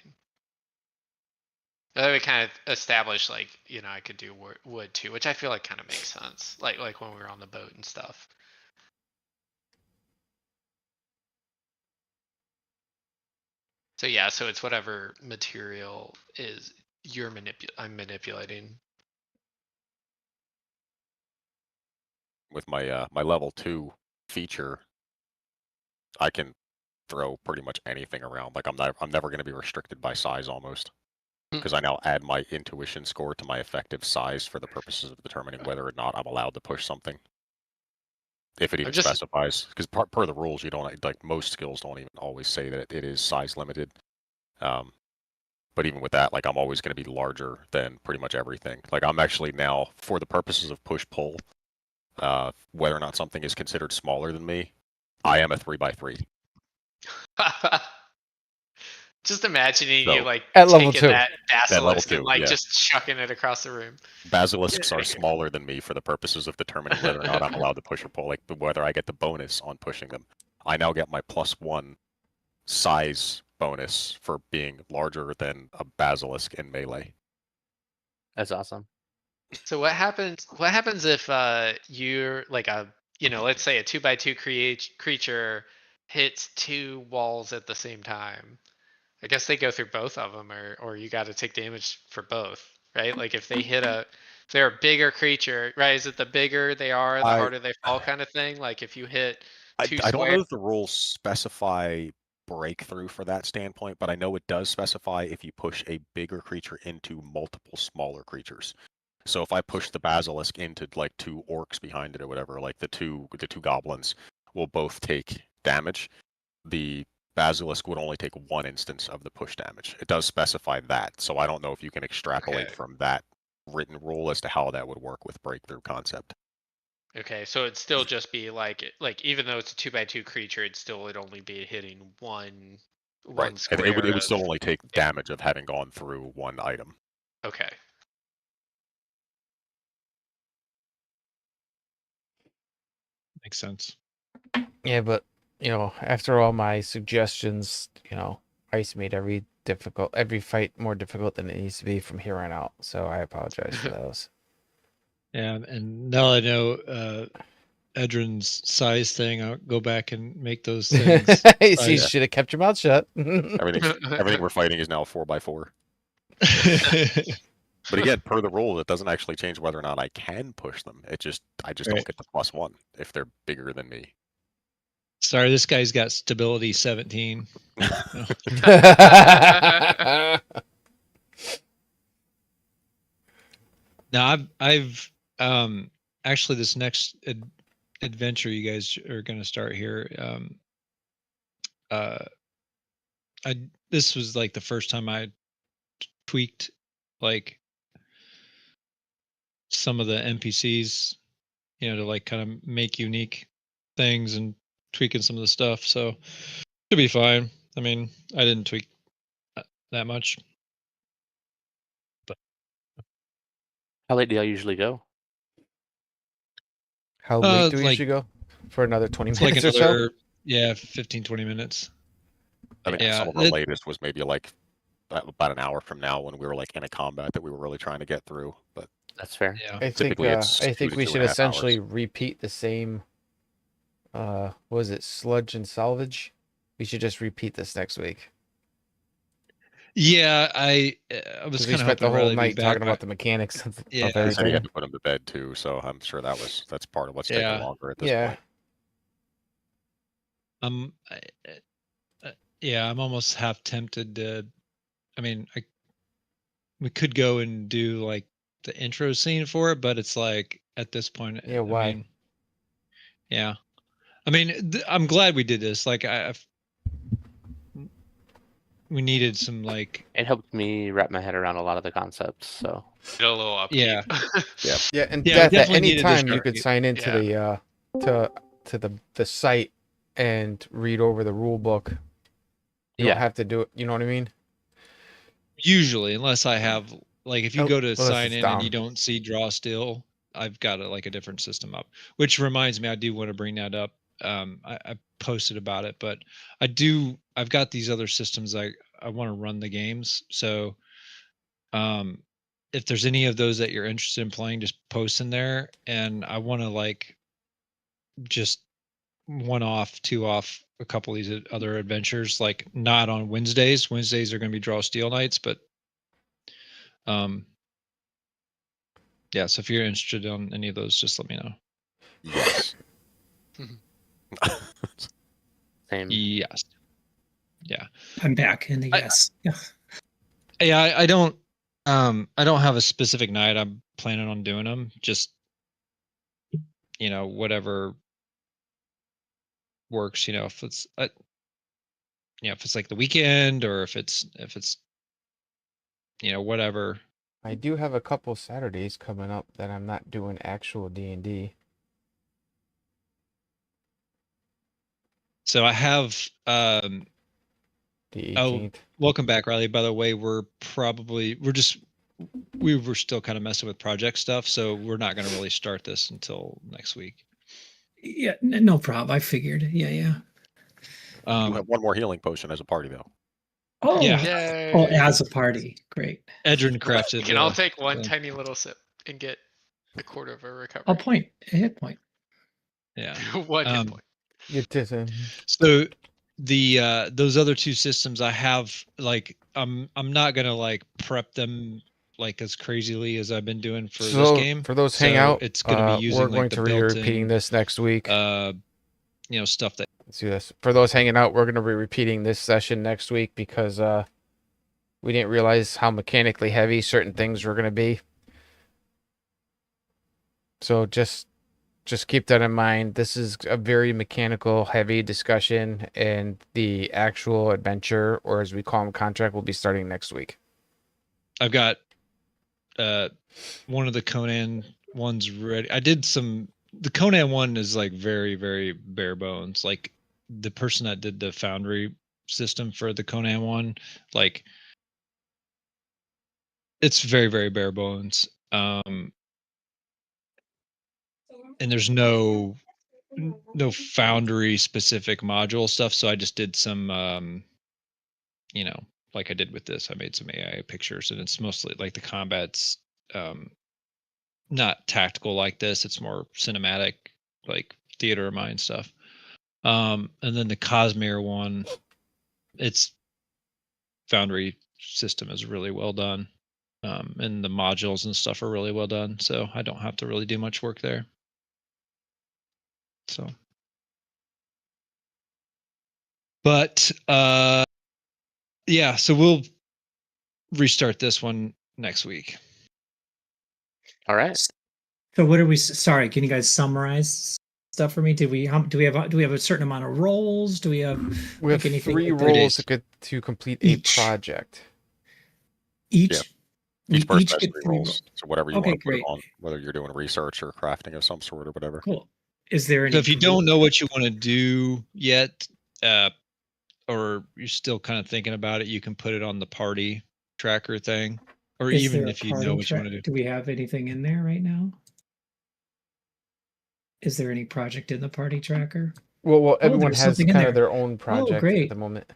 That would kind of establish like, I could do wood too, which I feel like kind of makes sense. Like when we were on the boat and stuff. So yeah, so it's whatever material is I'm manipulating. With my my level 2 feature, I can throw pretty much anything around. Like I'm never going to be restricted by size almost, because I now add my intuition score to my effective size for the purposes of determining whether or not I'm allowed to push something. If it even specifies, because per the rules, you don't, like, most skills don't even always say that it is size limited. But even with that, like, I'm always going to be larger than pretty much everything. Like, I'm actually now, for the purposes of push-pull, whether or not something is considered smaller than me, I am a 3x3. Just imagining you like at level 2, that basilisk and like just chucking it across the room. Basilisks are smaller than me for the purposes of determining whether or not I'm allowed to push or pull, like whether I get the bonus on pushing them. I now get my +1 size bonus for being larger than a basilisk in melee. That's awesome. So what happens if you're like let's say a 2x2 creature hits 2 walls at the same time? I guess they go through both of them, or you got to take damage for both, right? Like if they're a bigger creature, right? Is it the bigger they are, the harder they fall kind of thing? Like if you hit 2 I don't know if the rules specify breakthrough for that standpoint, but I know it does specify if you push a bigger creature into multiple smaller creatures. So if I push the basilisk into like 2 orcs behind it or whatever, like the two goblins will both take damage. The Basilisk would only take 1 instance of the push damage. It does specify that, so I don't know if you can extrapolate from that written rule as to how that would work with breakthrough concept. Okay, so it'd still just be like even though it's a 2/2 creature, it still would only be hitting one square. It would still only take damage of having gone through 1 item. Okay. Makes sense. Yeah, but after all my suggestions, Ice made every fight more difficult than it needs to be from here on out. So I apologize for those. Yeah, and now I know Edrin's size thing. I'll go back and make those things. You should have kept your mouth shut. Everything we're fighting is now 4x4. But again, per the rule, it doesn't actually change whether or not I can push them. I just don't get the +1 if they're bigger than me. Sorry, this guy's got stability 17. Now I've actually this next adventure you guys are going to start here. This was like the first time I tweaked like some of the NPCs, to like kind of make unique things and tweaking some of the stuff. So should be fine. I mean, I didn't tweak that much. But how late do y'all usually go? How late do we usually go? For another 20 minutes or so? Yeah, 15, 20 minutes. I mean, some of our latest was maybe like about an hour from now when we were like in a combat that we were really trying to get through. But that's fair. Yeah, I think we should essentially repeat the same. What was it, Sludge and Salvage? We should just repeat this next week. Yeah, I was kind of spent the whole night talking about the mechanics of everything. You had to put him to bed too, so I'm sure that's part of what's taking longer at this point. I'm almost half tempted to. I mean, we could go and do like the intro scene for it, but it's like at this point, why? I mean, I'm glad we did this. Like, we needed some like. It helped me wrap my head around a lot of the concepts. So get a little upkeep. And Death, at any time you could sign into the to the site and read over the rule book. You don't have to do it. You know what I mean? Usually, unless I have like if you go to sign in and you don't see draw still, I've got a different system up. Which reminds me, I do want to bring that up. I posted about it, but I've got these other systems I want to run the games. So if there's any of those that you're interested in playing, just post in there. And I want to like just 1 off, 2 off a couple of these other adventures, like not on Wednesdays. Wednesdays are going to be draw steel nights, but so if you're interested in any of those, just let me know. Yes. Same. Yes. Yeah. I'm back in the yes. I don't have a specific night I'm planning on doing them. Just whatever works. If it's if it's like the weekend or if it's whatever. I do have a couple Saturdays coming up that I'm not doing actual D&D. So I have the 18th. Welcome back, Riley. By the way, we were still kind of messing with project stuff, so we're not going to really start this until next week. Yeah, no problem. I figured. Yeah. You have 1 more healing potion as a party, though. Oh, yeah. Yay. Oh, as a party. Great. Edrin crafted. You can all take one tiny little sip and get a quarter of a recovery. A hit point. Yeah. 1 hit point. So the those other 2 systems I have, like I'm not gonna like prep them like as crazily as I've been doing for this game. For those hangout, it's gonna be using we're going to be repeating this next week. Stuff that. Let's do this. For those hanging out, we're going to be repeating this session next week because we didn't realize how mechanically heavy certain things were going to be. So just just keep that in mind. This is a very mechanical heavy discussion, and the actual adventure, or as we call them, contract, will be starting next week. I've got one of the Conan ones ready. I did the Conan one is like very, very bare bones. Like the person that did the Foundry system for the Conan one, like it's very, very bare bones. And there's no Foundry specific module stuff. So I just did some, like I did with this, I made some AI pictures, and it's mostly like the combat's not tactical like this. It's more cinematic, like theater of mind stuff. And then the Cosmere one, its Foundry system is really well done. And the modules and stuff are really well done. So I don't have to really do much work there. So, but yeah, so we'll restart this one next week. All right. So what are we? Sorry, can you guys summarize stuff for me? Do we have a certain amount of roles? Do we have like anything 3 roles to complete a project? Each person has 3 roles. So whatever you want to put it on, whether you're doing research or crafting of some sort or whatever. Cool. Is there any? So if you don't know what you want to do yet, or you're still kind of thinking about it, you can put it on the party tracker thing, or even if you know what you want to do. Do we have anything in there right now? Is there any project in the party tracker? Well, everyone has kind of their own project at the moment.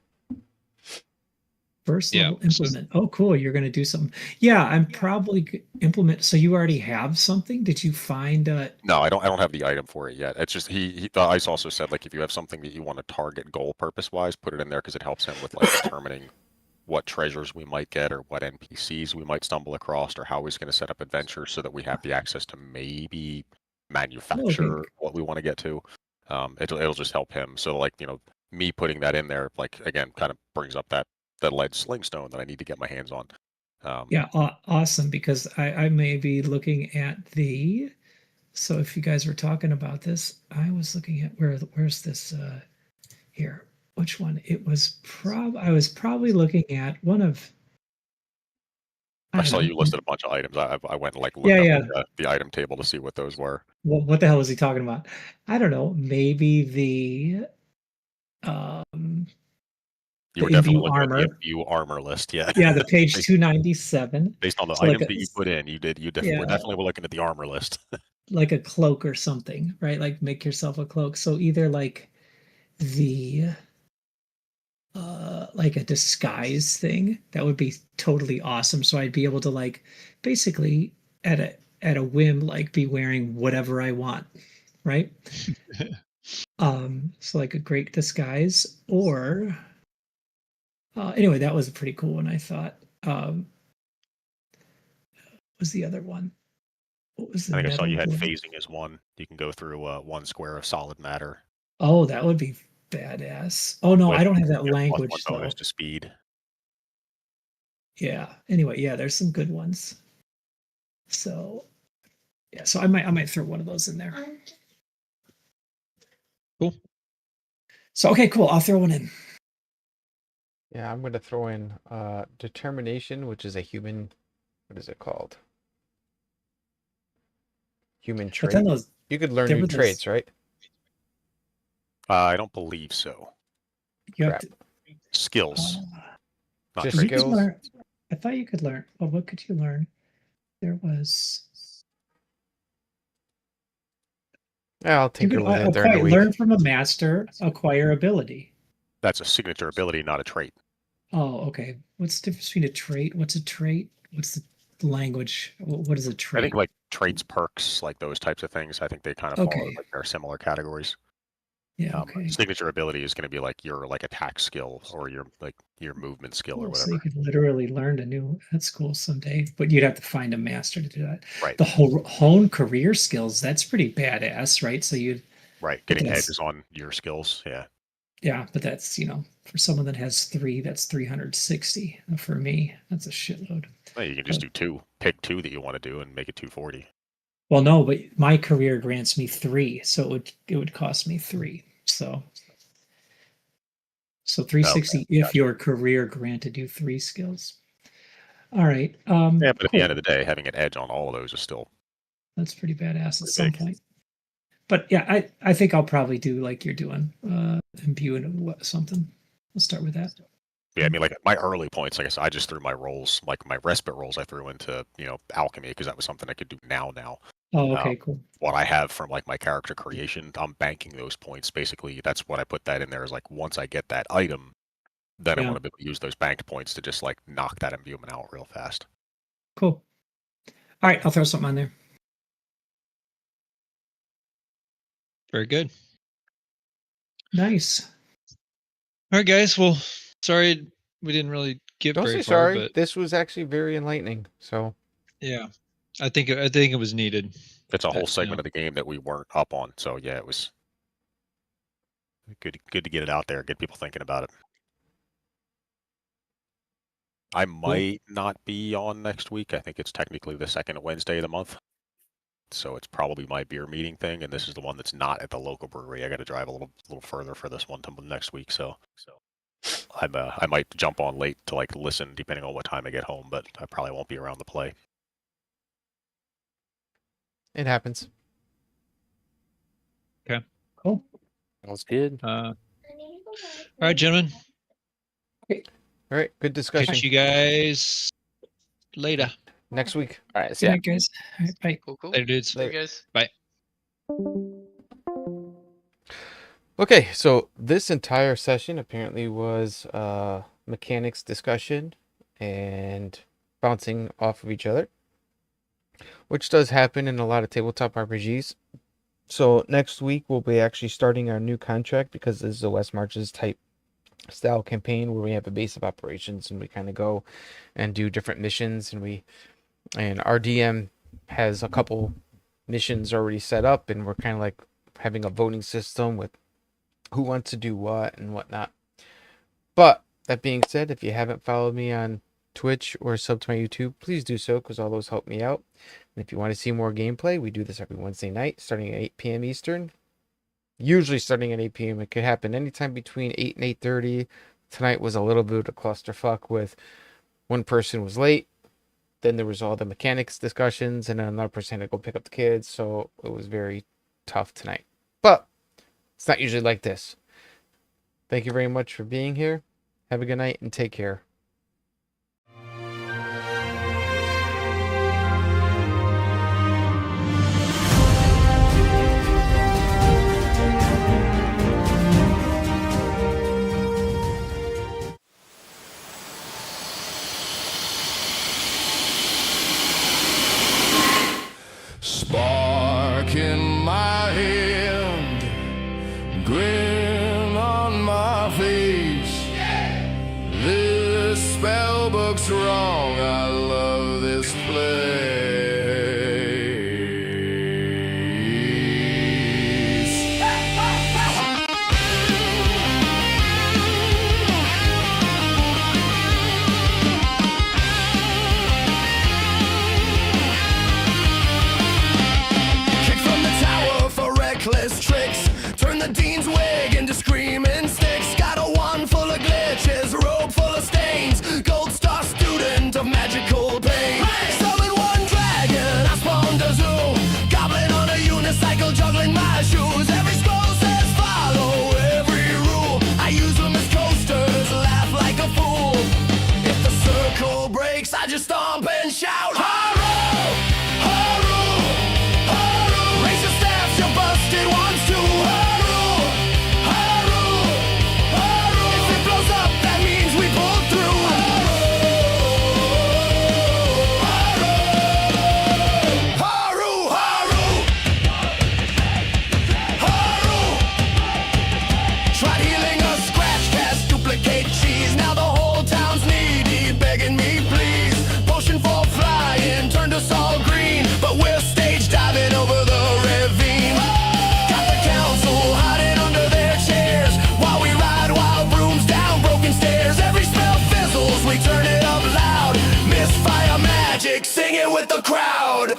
First level implement. Oh, cool. You're going to do something. Yeah, I'm probably implement. So you already have something? Did you find No, I don't have the item for it yet. It's just the Ice also said, like, if you have something that you want to target goal purpose wise, put it in there because it helps him with like determining what treasures we might get or what NPCs we might stumble across or how he's going to set up adventures so that we have the access to maybe manufacture what we want to get to. It'll just help him. So like, me putting that in there, like, again, kind of brings up that lead sling stone that I need to get my hands on. Yeah, awesome, because I may be looking at so if you guys were talking about this, I was looking at where's this here, which one? It was I was probably looking at one of I saw you listed a bunch of items. I went and like looked up the item table to see what those were. Well, what the hell was he talking about? I don't know, maybe the you were definitely looking at the view armor list, yeah. Yeah, the page 297. Based on the items that you put in, we're definitely looking at the armor list. Like a cloak or something, right? Like make yourself a cloak. So either like the like a disguise thing, that would be totally awesome. So I'd be able to like basically at a whim like be wearing whatever I want, right? So like a great disguise, or anyway, that was a pretty cool one, I thought. What was the other one? What was the I think I saw you had phasing as one. You can go through 1 square of solid matter. Oh, that would be badass. Oh no, I don't have that language though. Bonus to speed. Yeah. Anyway, yeah, there's some good ones. So yeah, so I might throw one of those in there. Cool. So okay, cool. I'll throw one in. Yeah, I'm going to throw in determination, which is a human. What is it called? Human trait. You could learn new traits, right? I don't believe so. Skills. Just skills. I thought you could learn. Well, what could you learn? There was. I'll tinker with it during the week. Learn from a master, acquire ability. That's a signature ability, not a trait. Oh, okay. What's the difference between a trait? What's a trait? What's the language? What is a trait? I think like traits, perks, like those types of things. I think they kind of follow like they're similar categories. Yeah. Okay. Signature ability is going to be like your like attack skill or your movement skill or whatever. So you could literally learn a new. That's cool someday, but you'd have to find a master to do that. Right. The whole hone career skills. That's pretty badass, right? So you'd. Right. Getting edges on your skills. Yeah. Yeah, but that's, for someone that has 3, that's 360. For me, that's a shitload. Well, you can just do 2. Pick 2 that you want to do and make it 240. Well, no, but my career grants me 3, so it would cost me 3. So 360 if your career granted you 3 skills. All right. Yeah, but at the end of the day, having an edge on all of those is still that's pretty badass at some point. But yeah, I think I'll probably do like you're doing, imbue into something. We'll start with that. Yeah, I mean, like my early points, like I said, I just threw my rolls, like my respite rolls, I threw into alchemy because that was something I could do now. Oh, okay, cool. What I have from like my character creation, I'm banking those points. Basically, that's what I put that in there. Is like once I get that item, then I want to be able to use those banked points to just like knock that imbuement out real fast. Cool. All right, I'll throw something on there. Very good. Nice. All right, guys. Well, sorry we didn't really get Don't very say far, sorry. but This was actually very enlightening. So yeah, I think it was needed. It's a whole segment of the game that we weren't up on. So yeah, it was good to get it out there, get people thinking about it. I might not be on next week. I think it's technically the second Wednesday of the month. So it's probably my beer meeting thing, and this is the one that's not at the local brewery. I got to drive a little further for this one to next week. So I might jump on late to like listen, depending on what time I get home. But I probably won't be around to play. it happens. Okay. Cool. Sounds good. All right, gentlemen. Okay. All right. Good discussion. Catch you guys later. Next week. All right. Good See ya. night, guys. All right, bye. Cool. Later, dudes. See you guys. Bye. Okay, so this entire session apparently was mechanics discussion and bouncing off of each other, which does happen in a lot of tabletop RPGs. So next week we'll be actually starting our new contract because this is a West Marches type style campaign where we have a base of operations and we kind of go and do different missions, and our DM has a couple missions already set up, and we're kind of like having a voting system with who wants to do what and whatnot. But that being said, if you haven't followed me on Twitch or sub to my YouTube, please do so because all those help me out. And if you want to see more gameplay, we do this every Wednesday night starting at 8 p.m. Eastern. Usually starting at 8 p.m. It could happen anytime between 8 and 8:30. Tonight was a little bit of a clusterfuck with one person was late. Then there was all the mechanics discussions, and then another person had to go pick up the kids. So it was very tough tonight. But it's not usually like this. Thank you very much for being here. Have a good night and take care. Spark in my hand, grin on my face. This spell book's wrong, I love this place. Kick from the tower for reckless tricks. Turn the dean's wig into screaming sticks. Got a wand full of glitches, robe full of stains. Gold star student of magical pain. Summon one dragon, I spawned a zoo. Goblin on a unicycle, juggling my shoes. Every scroll says follow every rule. I use them as coasters, laugh like a fool. If the circle breaks, I just stomp and shout, HAROO! HAROO! HAROO! Raise your staffs, you're busted once too. HAROO! HAROO! HAROO! If it blows up, that means we pulled through. HAROO! HAROO! HAROO! Tried healing a scratch cast, duplicate cheese. Now the whole town's needy, begging me please. Potion for flying, turned us all green. But we're stage diving over the ravine. Got the council hiding under their chairs while we ride wild brooms down broken stairs. Every spell fizzles, we turn it up loud. Misfire magic, sing it with the crowd.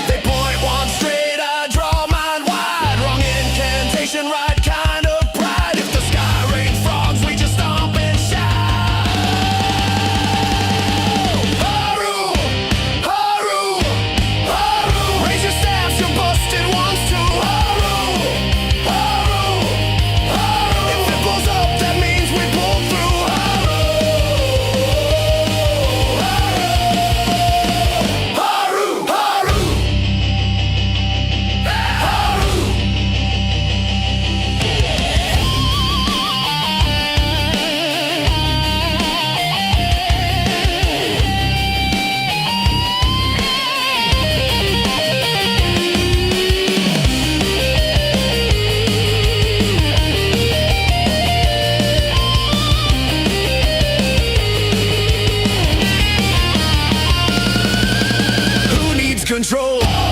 They point once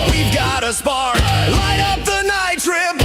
We've got a spark, light up the night trip.